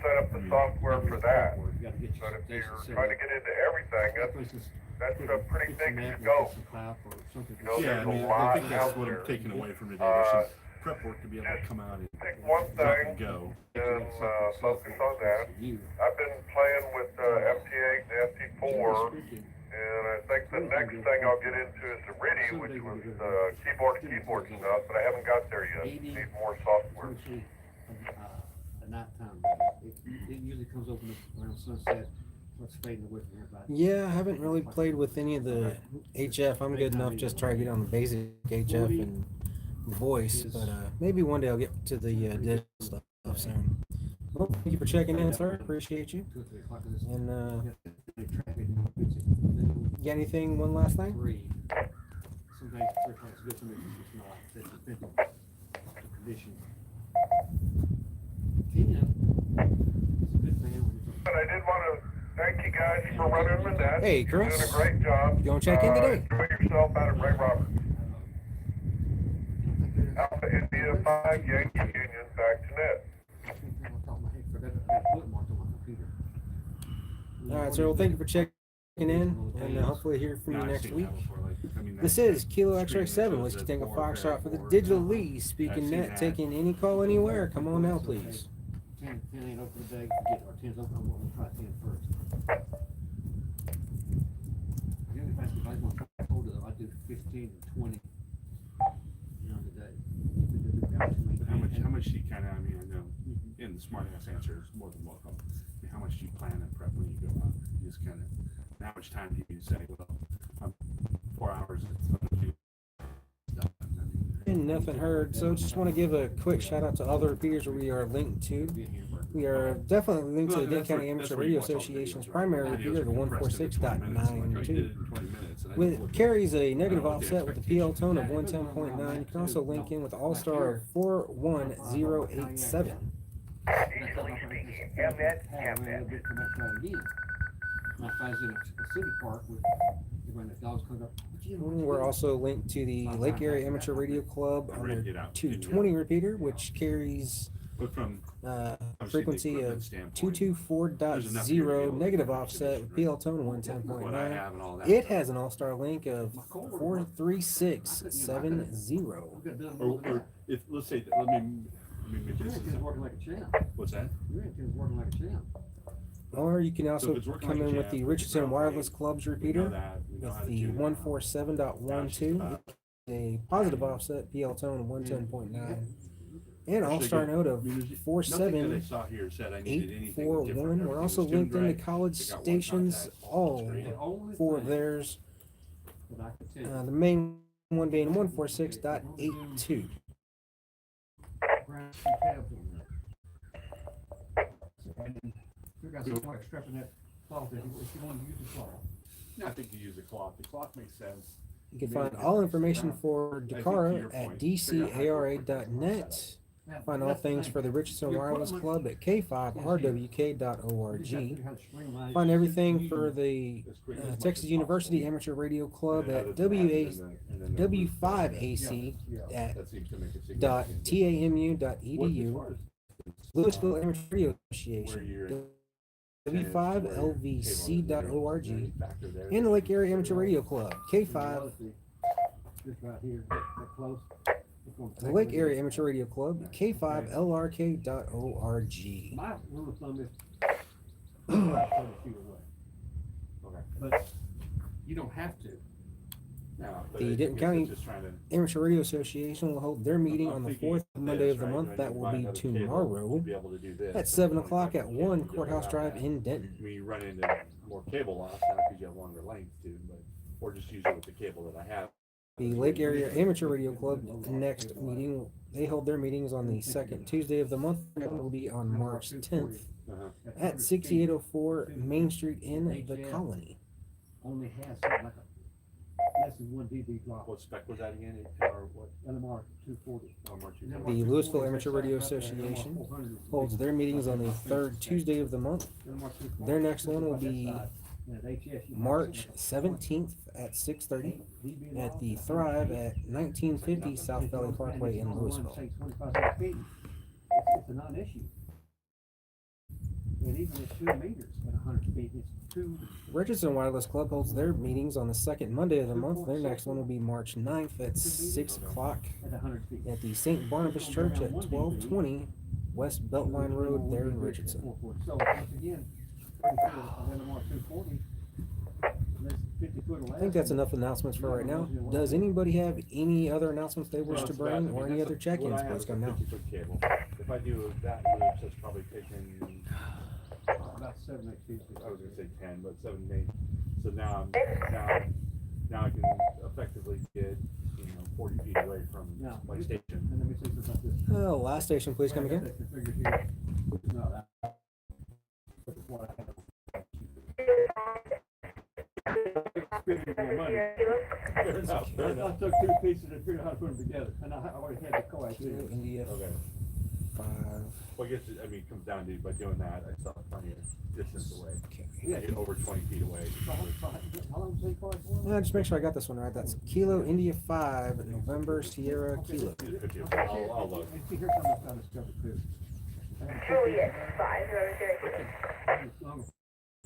Set up the software for that. You gotta get But if your you're station trying to set get into up. everything, For instance, that's a pretty get big some map, scope. get some clap or something. You know, Yeah, I there's a mean, I lot think that's out what there. I'm taking away from today. There's some prep work to be able to come out and Pick one drop thing and go. and focus on that. I've been playing with FT8 and FT4, and I think the next thing I'll get into is the RIDI, which was keyboard stuff, but I haven't got there yet. Need more software. A nighttime. It usually comes open around sunset. What's fading away from everybody. Yeah, I haven't really played with any of the HF. I'm good enough just try to get on the basic HF and voice, but maybe one day I'll get to the digital stuff soon. Well, thank you for checking in, sir. Appreciate you. 2 or 3 o'clock in this. And Then you got anything? One last thing? 3. Sometimes 3 o'clock is good for me. It's not. It's depending on the condition. It's a good thing. But I did want to thank you guys for running the net. Hey, You're Chris. doing a great job. You gonna check in today? Enjoy yourself out at Ray Roberts. Alpha India 5 Yankee Union, back to net. All right, sir. Well, thank you for checking in, and hopefully hear from you Yeah, I've next seen week. that before, like, I mean, This that- is Kilo that X-Ray screen that 7. shows Let's the take a four, Foxtrot for the four, Digital yeah. Lee. Speaking seen net, that. taking any call anywhere. Come on now, please. 10 ain't open today. Forget it. Or 10's open. I'm gonna try 10 first. The only thing if I want to hold it, I do 15 and 20. The day. But how much do you kind of, I mean, I know, in the smart ass answer is more than welcome. I mean, how much do you plan and prep when you go out? You just kind of, how much time do you say, well, I'm 4 hours, it's going to be done. I mean, And nothing heard. So just want to give a quick shout out to all the repeaters where we are linked to. We are definitely linked to the Dane County Amateur Radio Association's primary repeater, the 146.992. It carries a negative offset with a PL tone of 110.9. You can also link in with AllStar 41087. Usually speaking, Mnet. Now, if I was in a city park with, when the dogs come up, We're also linked to the Lake Area Amateur Radio Club on their 220 repeater, which carries But from frequency of 224.0, negative offset with PL tone what I 110.9. have and all that. It stuff. has an all-star link of 43670. Or if, let's say, let me make Your this. antenna's working like a champ. What's that? Your antenna's working like a champ. Or you can So also if it's working come like a in with champ, the it's Richardson ground Wireless plate. Club's We know repeater that. We know how with to the tune it. 147.12, a positive offset PL tone of 110.9, and I'll show all-star you. note I of mean, nothing that I 47. saw here said I needed anything different. 841. Everything We're was also tuned linked into right. college They got one stations, contact. all It's great. The only for thing theirs. that I could tell The main one being 146.82. ground some tabs on there. And then figure out some way of strapping that cloth in, if you want to use the cloth. No, I think you use the cloth. The cloth makes sense. You can find all information for to Dakara your at point, figure out how to work with that dcara.net. Now, Find all that's the things thing. for the Richardson Your Wireless equipment- Club at k5rwk.org. You just have to figure out how to streamline it. Find everything You- for the As quick as much Texas as University possible. Amateur Radio Club And then at other than that, and then the roof, W5AC Yeah. at that seems to make a significant dot difference. tamu.edu. What, as far as, Louisville Amateur Radio where Association, you're w5lvc.org, factor there. and the Lake Area Amateur Radio Club, And the K5. other thing, this right here, that close. it's gonna The take Lake me- Area Amateur Radio Club, k5lrk.org. My rule of thumb is 30 feet away, Okay. but you don't have to. No, but The I Denton guess County it's just trying to- Amateur Radio Association will hold their meeting I'm on the thinking fourth this, Monday of the right? month. Do I That need to will buy be another cable tomorrow to be able to do this? at 7 That's o'clock at cable 1 to do Courthouse without Drive that. in Denton. I mean, you run into more cable loss now because you have longer length too, but, or just use it with the cable that I have. The Lake Area Amateur Radio Club next meeting, they hold their meetings on the second Tuesday of the month. That will be on March 10th Uh-huh. at 6804 Main Street in the Colony. Only has something like a less than 1 dB drop. What spec was that again? Or what? LMR 240. Oh, March The Louisville Amateur Radio Association holds their meetings on the third Tuesday of the month. Their next one will be March 17th at 6:30 at the Thrive at 1950 South Valley Parkway in Louisville. It's a non-issue. And even at 2 meters at 100 feet, it's 2. Richardson Wireless Club holds their meetines on the second Monday of the month. Their next one will be March 9th at 6 o'clock At 100 feet. at the St. Barnabas Church at 1220 West Beltline Road there in Richardson. So once again, 30 foot of LMR 240, that's 50 foot of I think that's enough announcements for right now. Does anybody have any other announcements they wish Well, to it's bad. I bring mean, or any that's other what check-ins? I have Please is a come now. 50-foot cable. If I do that loop, that's probably taking, about 7, 8 feet. I was gonna say 10, but 7, 8. So now now I can effectively get, 40 feet away from Now, my this- station. And let me say something about this. Last station, please come I got again. that configured here. No, that- that's what I have. Spending more money. Fair enough, fair I enough. took 2 pieces and figured out how to put them together, and I already had the coax Kilo in. India Okay. 5. Well, I guess, it comes down to, by doing that, I still have plenty of distance away. Okay. Yeah. Get over 20 feet away. How long was the coax for? Just make sure I got this one right. That's Kilo India 5, November Sierra Okay. Kilo. I'll look. And see, here's something I discovered too. I have a Juliet, piece 5, longer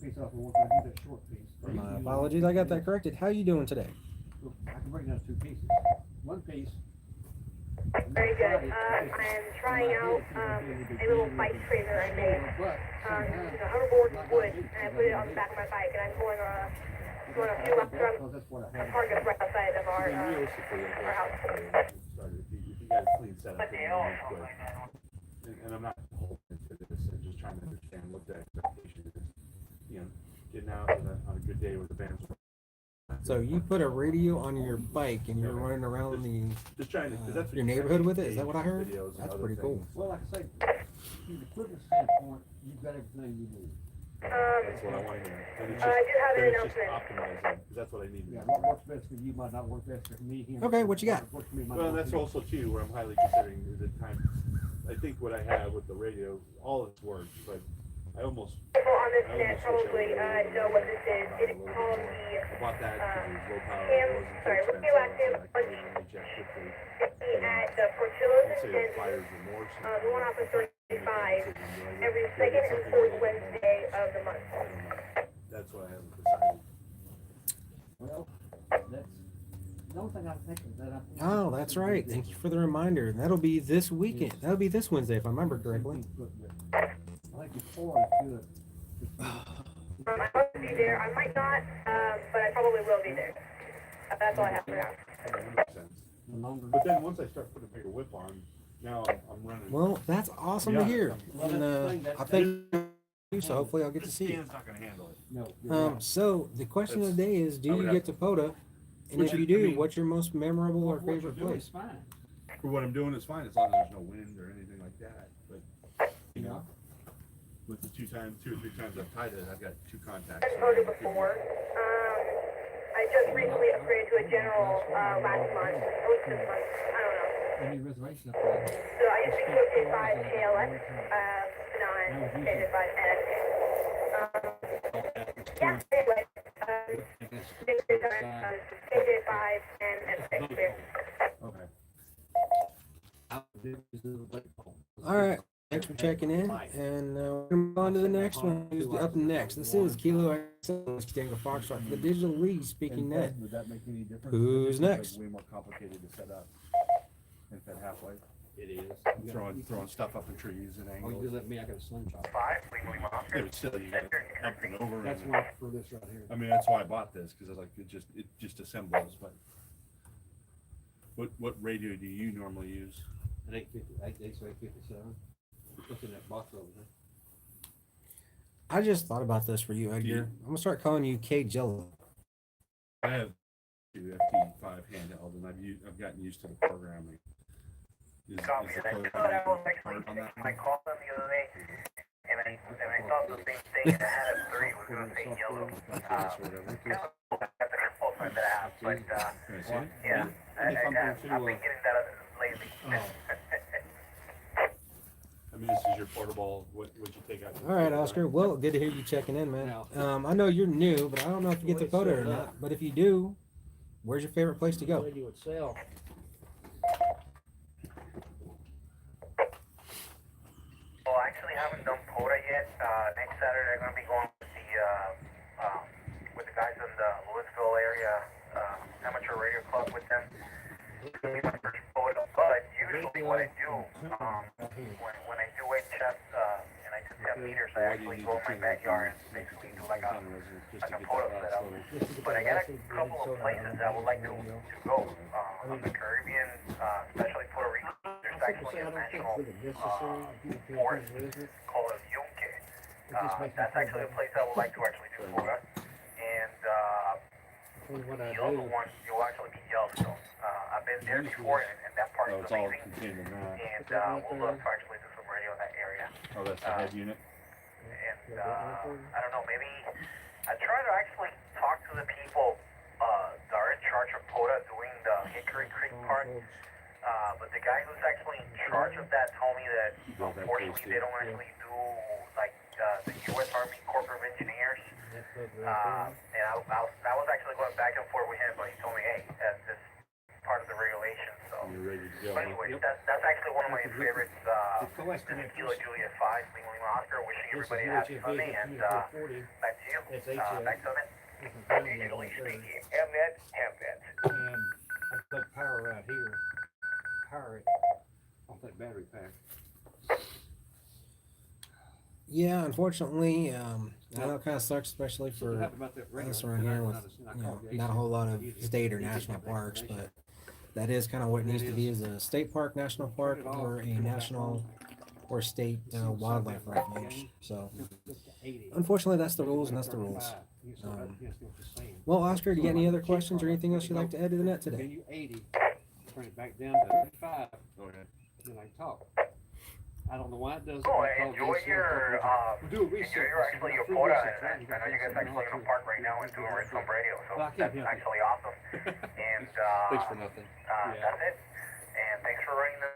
piece off of one, I do that short piece. My apologies, I got that corrected. How you doing today? I can break it down 2 pieces. One piece. Very good. I am trying out a little bike trailer I made. It's a hoverboard wood, and I put it on the back of my bike, and I'm pulling Well, that's what I had. Target's right outside of our, Realistically, I our house. guess, if you got a clean setup, it really quick. And I'm not holding to this, I'm just trying to understand what the expectation is. You know, getting out on a good day with the band's. So you put a radio on your bike and you're running around Just trying to, because that's what your you neighborhood see with it? Is that what I heard? videos and That's other pretty cool. things. Well, like I say, from the equipment standpoint, you've got everything you need. That's what I want to hear. And it's I do have an then it's just announcement. optimizing, because that's what I need to Yeah, know. what works best for you might not work best for me. Okay, what you got? What works for me might Well, not that's work for you. also too, where I'm highly considering the time. I think what I have with the radio, all it's works, but I almost, People on this I net almost wish probably I would've know what this is. about It it a is little called bit more. the I bought that because it was low power, Cam- it wasn't too sorry, expensive, radioactive so I could get on check quickly. at the Portillo's Let's say and the fires remorse. the one off of 35 every Do I second get and something fourth a little bit more? Wednesday of the month. I don't know. That's what I haven't decided. Well, that's, the only thing I think of that I think. Oh, that's right. Thank you for the reminder. That'll be this weekend. That'll be this Wednesday, if I remember correctly. I think before is good. I might be there. I might not, but I probably will be there. That's all I have for now. That makes sense. The longer. But then once I start putting a bigger whip on, now I'm running. Well, that's awesome to Yeah. hear. Well, And that's the thing, I that- think so. Hopefully, I'll get to see you. Stan's not gonna handle it. No. you're right. So the question of the day is: I do would you have- get to POTA? And Which if you is- I do, mean- what's your most memorable or What you're favorite doing place? is fine. For what I'm doing is fine, as long as there's no wind or anything like that, but, you know, with the 2 or 3 times I've tied it, I've got 2 contacts. I've heard it before. I just recently upgraded to a general last month. Or was this month? I don't know. Any reservation up there? So I used to be K5 KLX, non K5 NS. Yeah, anyway, KJ5 and SX2. Okay. All right. Thanks for checking in, and we're gonna move on to the next one. Who's up next? This is Kilo X Tango Foxtrot for the Digital League Speaking Net. Would that make any difference? Who's It's like next? way more complicated to set up. If that halfway, It is. throwing stuff up in trees and Oh, you angles. let me, I got a slingshot. 5, legally Oscar. Yeah, but still, you got up and over. That's and- one for this right here. I mean, that's why I bought this, because I was like, it just assembles, but. What radio do you normally use? An 857. What's in that box over there? I just thought about this for you, Edgar. I'm gonna start calling you K Jello. I have 2 FT5 handheld, and I've gotten used to the programming. Is Copy the that. code So I was part actually on that I one? called them the other day, and I thought the same thing. I had a 3 was going to say yellow. Like this or whatever. That's the default one that I have, but Can I see it? yeah, And if I'm going I've to, been getting that lately. I mean, this is your portable, what'd you take out? All right, Oscar. Well, good to hear you checking in, man. I know you're new, but I don't know if you get the POTA or not. But if you do, where's your favorite place to go? Radio itself. Well, I actually haven't done POTA yet. Next Saturday, I'm going to be going with the guys in the Louisville area amateur radio club with them. It's going to be my first POTA, but usually what I do, when I do weight chest and I just have meters, I actually go in my backyard and basically do like a POTA setup. But I got a couple of places I would like to go on the Caribbean, especially Puerto Rico. There's actually a national forest called El Yunque. That's actually a place I would like to actually do POTA. And the other one, you'll actually be Yellowstone. I've been there before, and that part Oh, is it's all amazing. contained in that. And we'll love to actually do some radio in that area. Oh, that's the head unit? And I don't know, maybe I try to actually talk to the people that are in charge of POTA doing the Hickory Creek part. But the guy who's actually in charge of that told me that unfortunately they don't actually do like the U.S. Army Corps of Engineers. And I was actually going back and forth with him, but he told me, hey, that's this part of the regulation. So, You're ready to go. but anyway, that's actually one of my favorites. This is Kilo Juliet 5, Lima Lima Oscar. Wishing everybody a happy Sunday, and back to you. Back to it. Digitally speaking, Mnet. And I put power out here. Power it off that battery pack. Yeah, unfortunately, I know it kind of sucks, especially Something for happened about that radio. us around here with not a whole lot of state or national parks, but that is kind of what it needs to be, is a state park, national park, or a national or state wildlife refuge. So unfortunately, that's the rules, and that's the rules. Well, Oscar, do you got any other questions or anything else you'd like to add to the net today? Then you 80, turn it back down to 5, Okay. then I talk. I don't know why it does. Oh, enjoy your, We'll do a reset. enjoy your actually your quota. I know you guys actually in a park right now and doing Redstone Radio, so Well, I can't that's help it. actually awesome. And, Thanks for nothing. that's it. And thanks for running the,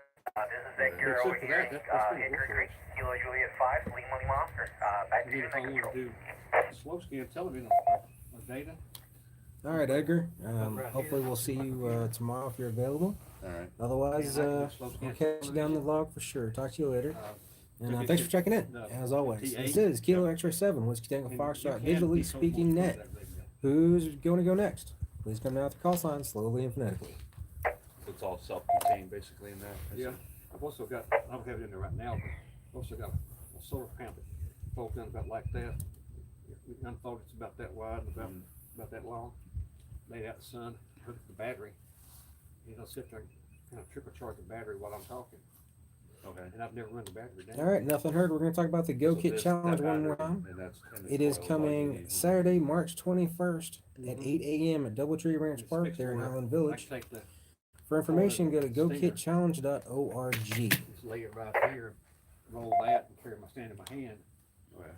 this is Edgar Except over for here, that, that's pretty Edgar good. Creek, Kilo Juliet 5, Lima Lima Oscar. Back to And you, then if I thank you. want to do slow scan television or data, All right, Edgar. Hopefully, we'll see you tomorrow if you're available. All right. Otherwise, Yeah, I can we'll slow scan catch you down the log for sure. Talk to you later. And Could thanks be for checking in, no, as always. T8. This is Kilo X-Ray 7, Whiskey Tango and Foxtrot, you can digitally be speaking comfortable net. with that radio. Who's going to go next? Please come down with the call sign, slowly and phonetically. So it's all self-contained basically in that. I see. Yeah, I've also got, I don't have it in there right now, but I've also got a solar panel that folds down about like that. Unfold, it's about that wide and about that long. Laid out the sun, hook up the battery. You know, sit there and kind of triple charge the battery while I'm talking. Okay. And I've never run the battery down. All right, nothing heard. We're going to talk about the Go So Kit this- Challenge that one more battery, time. and and It it's is oil, coming all you need. Saturday, March 21st at 8 a.m. at Doubletree Ranch It's Park fixed there in where Island I Village. can take the, For information, go to Stinger. gokitchallenge.org. just lay it right here, roll that and carry my stand in my hand. Okay.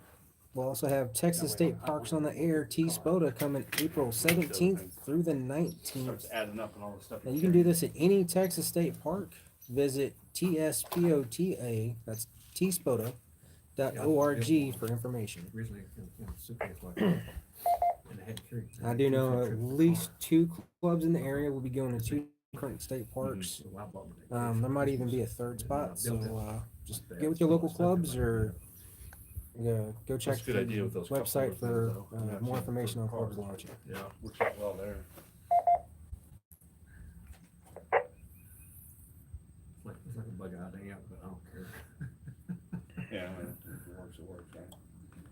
We'll also have Texas State Parks on the Air, T-Spoda, coming April 17th through the 19th. Starts adding up and all the stuff. Now you can do this at any Texas State Park. Visit TSPOTA, that's tspota.org for information. Originally in a suitcase like that. And I had to carry. I do know at least 2 clubs in the area will be going to 2 different state parks. There might even be a third spot, so just get with your local clubs or go check That's a good the idea with those couple website of for things, though. Yeah, more for information on cars. clubs launching. Yeah, works out well there. It's like a bug idea, but I don't care. Yeah, when it works, right?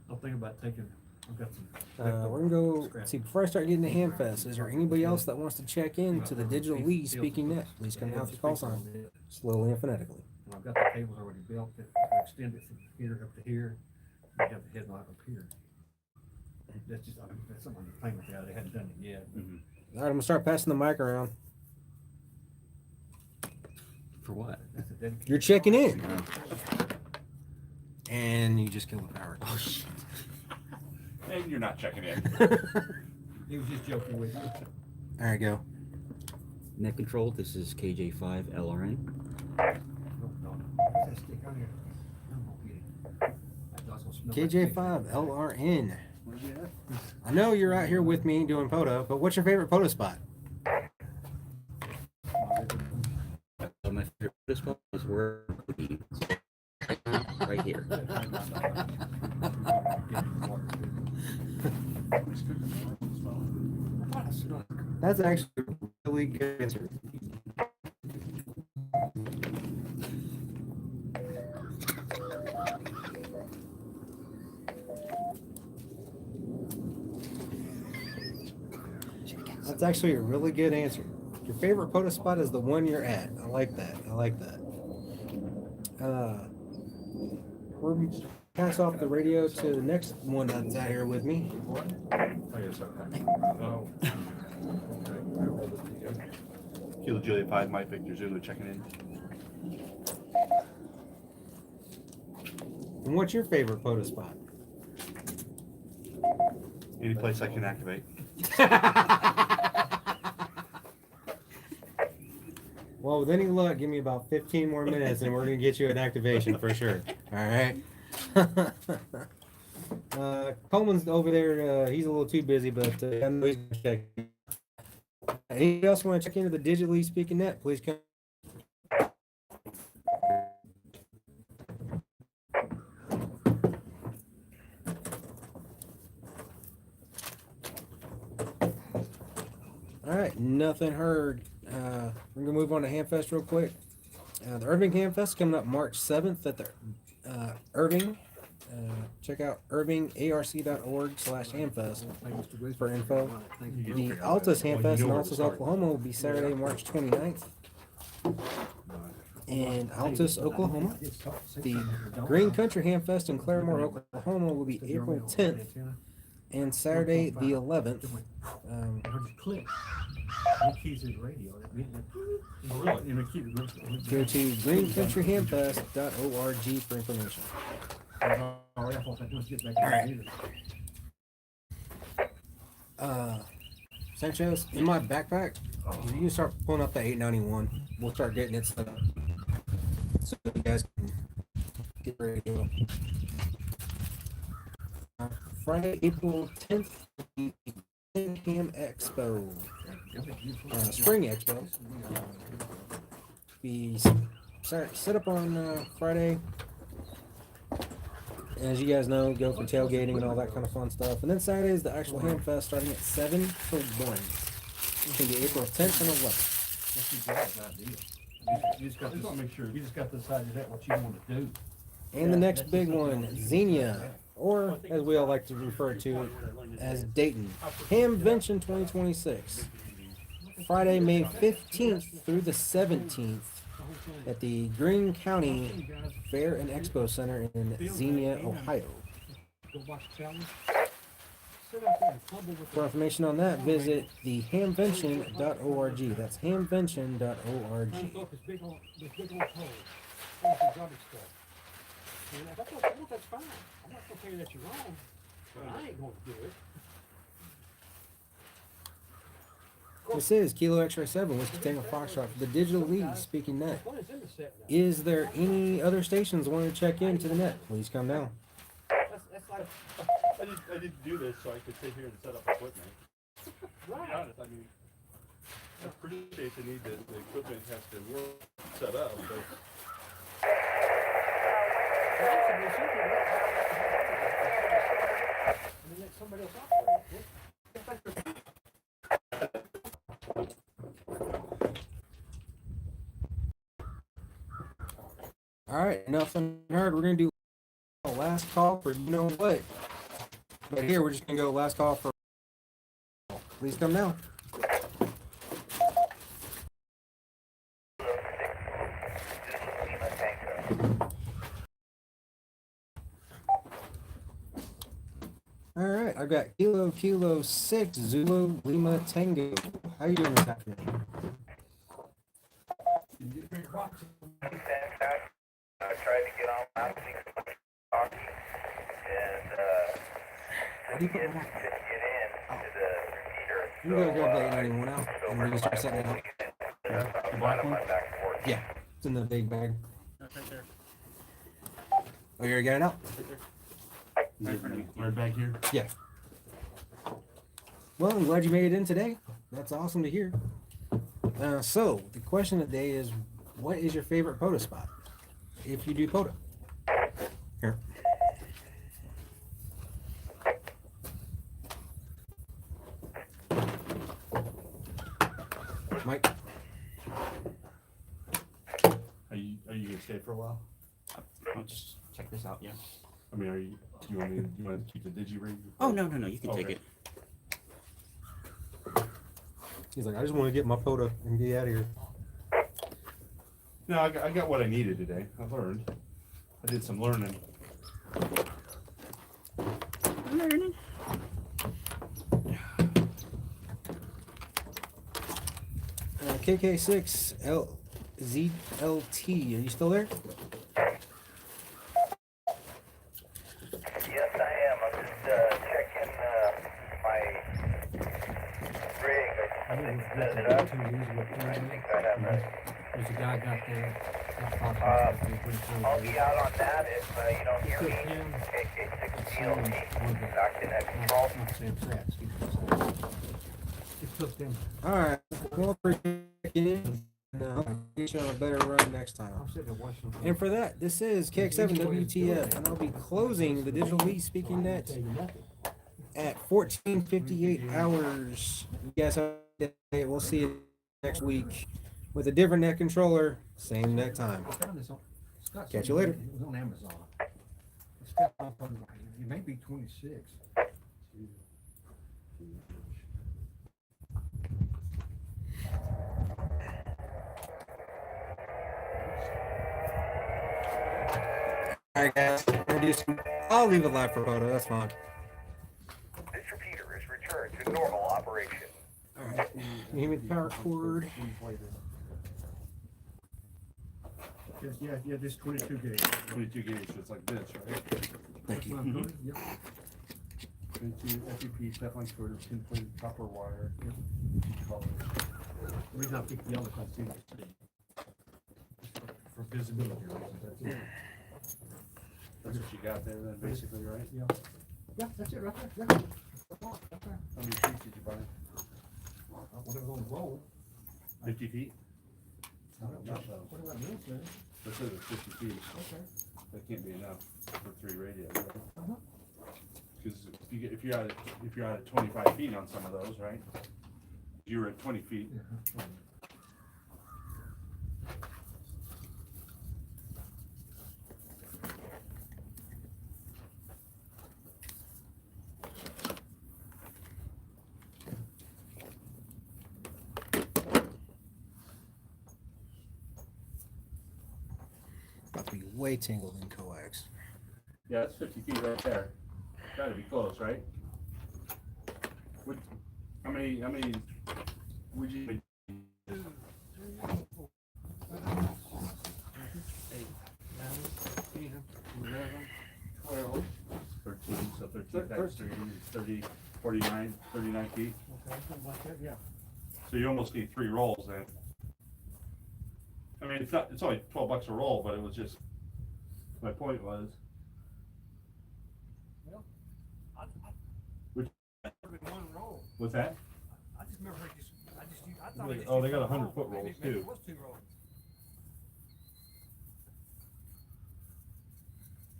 I'm thinking about taking, I've got some. We're gonna go see before I start getting to Hamfest. Is there anybody else that wants to check in to the Digital Lee Speaking Net? Please come down with your call sign, slowly and phonetically. And I've got the cables already built that extend it from here up to here. You have the headlight up here. That's just, that's something I'm playing with that. They hadn't done it yet. All right, I'm gonna start passing the mic around. For what? That's a dedicated. You're checking in, and you just killed the power. Oh, shit. And you're not checking in. He was just joking with you. All right, go. Net control, this is KJ5 LRN. No. That stick on here. I'm gonna get it. That dog's gonna smell like KJ5 LRN. Where's he at? I know you're out here with me doing POTA, but what's your favorite POTA spot? So my favorite spot is where right here. That's actually a really good answer. That's actually a really good answer. Your favorite POTA spot is the one you're at. I like that. I like that. We're pass off the radio to the next one that's out here with me. Kilo Juliet 5, Mike Victor Zulu checking in. And what's your favorite POTA spot? Any place I can activate. Well, with any luck, give me about 15 more minutes and we're going to get you an activation for sure. All right. Coleman's over there. He's a little too busy, but I know he's going to check. Anybody else want to check into the Digitally Speaking Net? Please come. All right, nothing heard. We're gonna move on to Hamfest real quick. The Irving Hamfest coming up March 7th at the Irving check out irvingarc.org/hamfest for info. The Altus Hamfest in Altus, Oklahoma will be Saturday, March 29th. In Altus, Oklahoma. The Green Country Hamfest in Claremore, Oklahoma will be April 10th and Saturday the 11th. Go to greencountryhamfest.org for information. Sanchez, in my backpack, you can start pulling up the 891. We'll start getting it set up so you guys can get ready to go. Friday, April 10th, the Ham Expo, Spring Expo. Be set up on Friday. As you guys know, go for tailgating and all that kind of fun stuff. And then Saturday is the actual Ham Fest starting at 7 till 1. It's going to be April 10th and 11th. You just got to make sure, you just got to decide that what you want to do. And the next big one, Xenia, or as we all like to refer to it as Dayton, Hamvention 2026. Friday, May 15th through the 17th at the Greene County Fair and Expo Center in Xenia, Ohio. For information on that, visit the hamvention.org. That's hamvention.org. That's fine. I'm not gonna tell you that you're wrong, but I ain't gonna do it. This is Kilo X-Ray 7, Whiskey Tango Foxtrot for the Digital League, speaking net. Is there any other stations wanting to check in to the net? Please come down. That's like, I didn't do this so I could sit here and set up equipment. To be honest, I mean, I appreciate the need that the equipment has to work set up, but and then let somebody else operate it. All right, nothing heard. We're going to do a last call for you know what. But here, we're just going to go last call for. Please come down. All right, I've got Kilo 6 Zulu Lima Tango. How you doing this afternoon? I tried to get on my hockey and How do you put couldn't one get out? in to the repeater. You can go grab the 891 out and we can start setting it up. the black one? Back and forth. Yeah, it's in the big bag. Oh, you already got it out? Is it right back here? Yeah. Well, I'm glad you made it in today. That's awesome to hear. So, the question of the day is, what is your favorite POTA spot? If you do POTA. Here. Mike? Are you gonna stay for a while? I'll just check this out, yeah. I mean, do you want to keep the digi-rig? Oh, no, you can take Okay. it. He's like, I just want to get my POTA and get out of here. No, I got what I needed today. I learned. I did some learning. KK6 LZLT, are you still there? Yes, I am. I'm just checking my rig. I think set it up. I think I have it. There's a guy got there. I'll be out on that if you don't hear me. KK6 DLT back in that control. All right. Well, appreciate it. I'll get you on a better run next time. And for that, this is KX7 WTF, and I'll be closing the Digital League Speaking Net at 14:58 hours. You guys have a good day. We'll see you next week with a different net controller, same net time. Catch you later. It was on Amazon. step up on, it may be 26. All right, guys. I'll leave it live for photo. That's fine. This repeater is returned to normal operation. All right. Give me the power cord. Yeah, this 22 gauge. 22 gauge, so it's like this, right? Thank you. Mhm. Yep. 22 FEP, step-on quarter, tin-plated copper wire. Colors. The reason I picked yellow, because I see it for visibility reasons, that's it. That's what you got there then, basically, right? Yeah. Yeah, that's it right there. Yeah. How many feet did you buy? Whatever's on the roll. 50 feet? What about this, man? This is 50 feet. Okay. That can't be enough for 3 radios, Uh-huh. because if you're at 25 feet on some of those, right? You were at 20 feet. Yeah. About to be way tangled in coax. Yeah, that's 50 feet right there. Gotta be close, right? How many would you? 13, so 13 times 3 is 30, 49, 39 feet. Okay, something like that, yeah. So you almost need 3 rolls then. I mean, it's only $12 a roll, but it was just, my point was. One roll. What's that? I just remember I thought it just Oh, they used got one 100-foot roll. rolls, Maybe too. it was 2 rolls.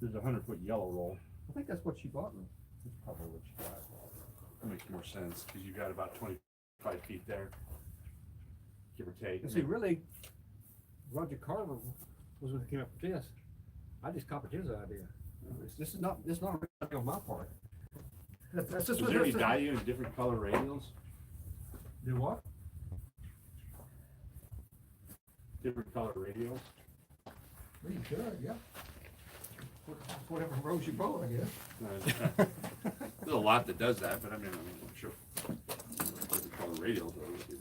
There's a 100-foot yellow roll. I think that's what she bought me. That's probably what you got. That makes more sense, because you got about 25 feet there, give or take. And see, really, Roger Carver was when he came up with this. I just copied his idea. This is not really on my part. That's just Is there any value in different color radials? Do what? Different color radials? Well, you could, yeah. Whatever rose you both, I guess. There's a lot that does that, but I'm sure different color radials will do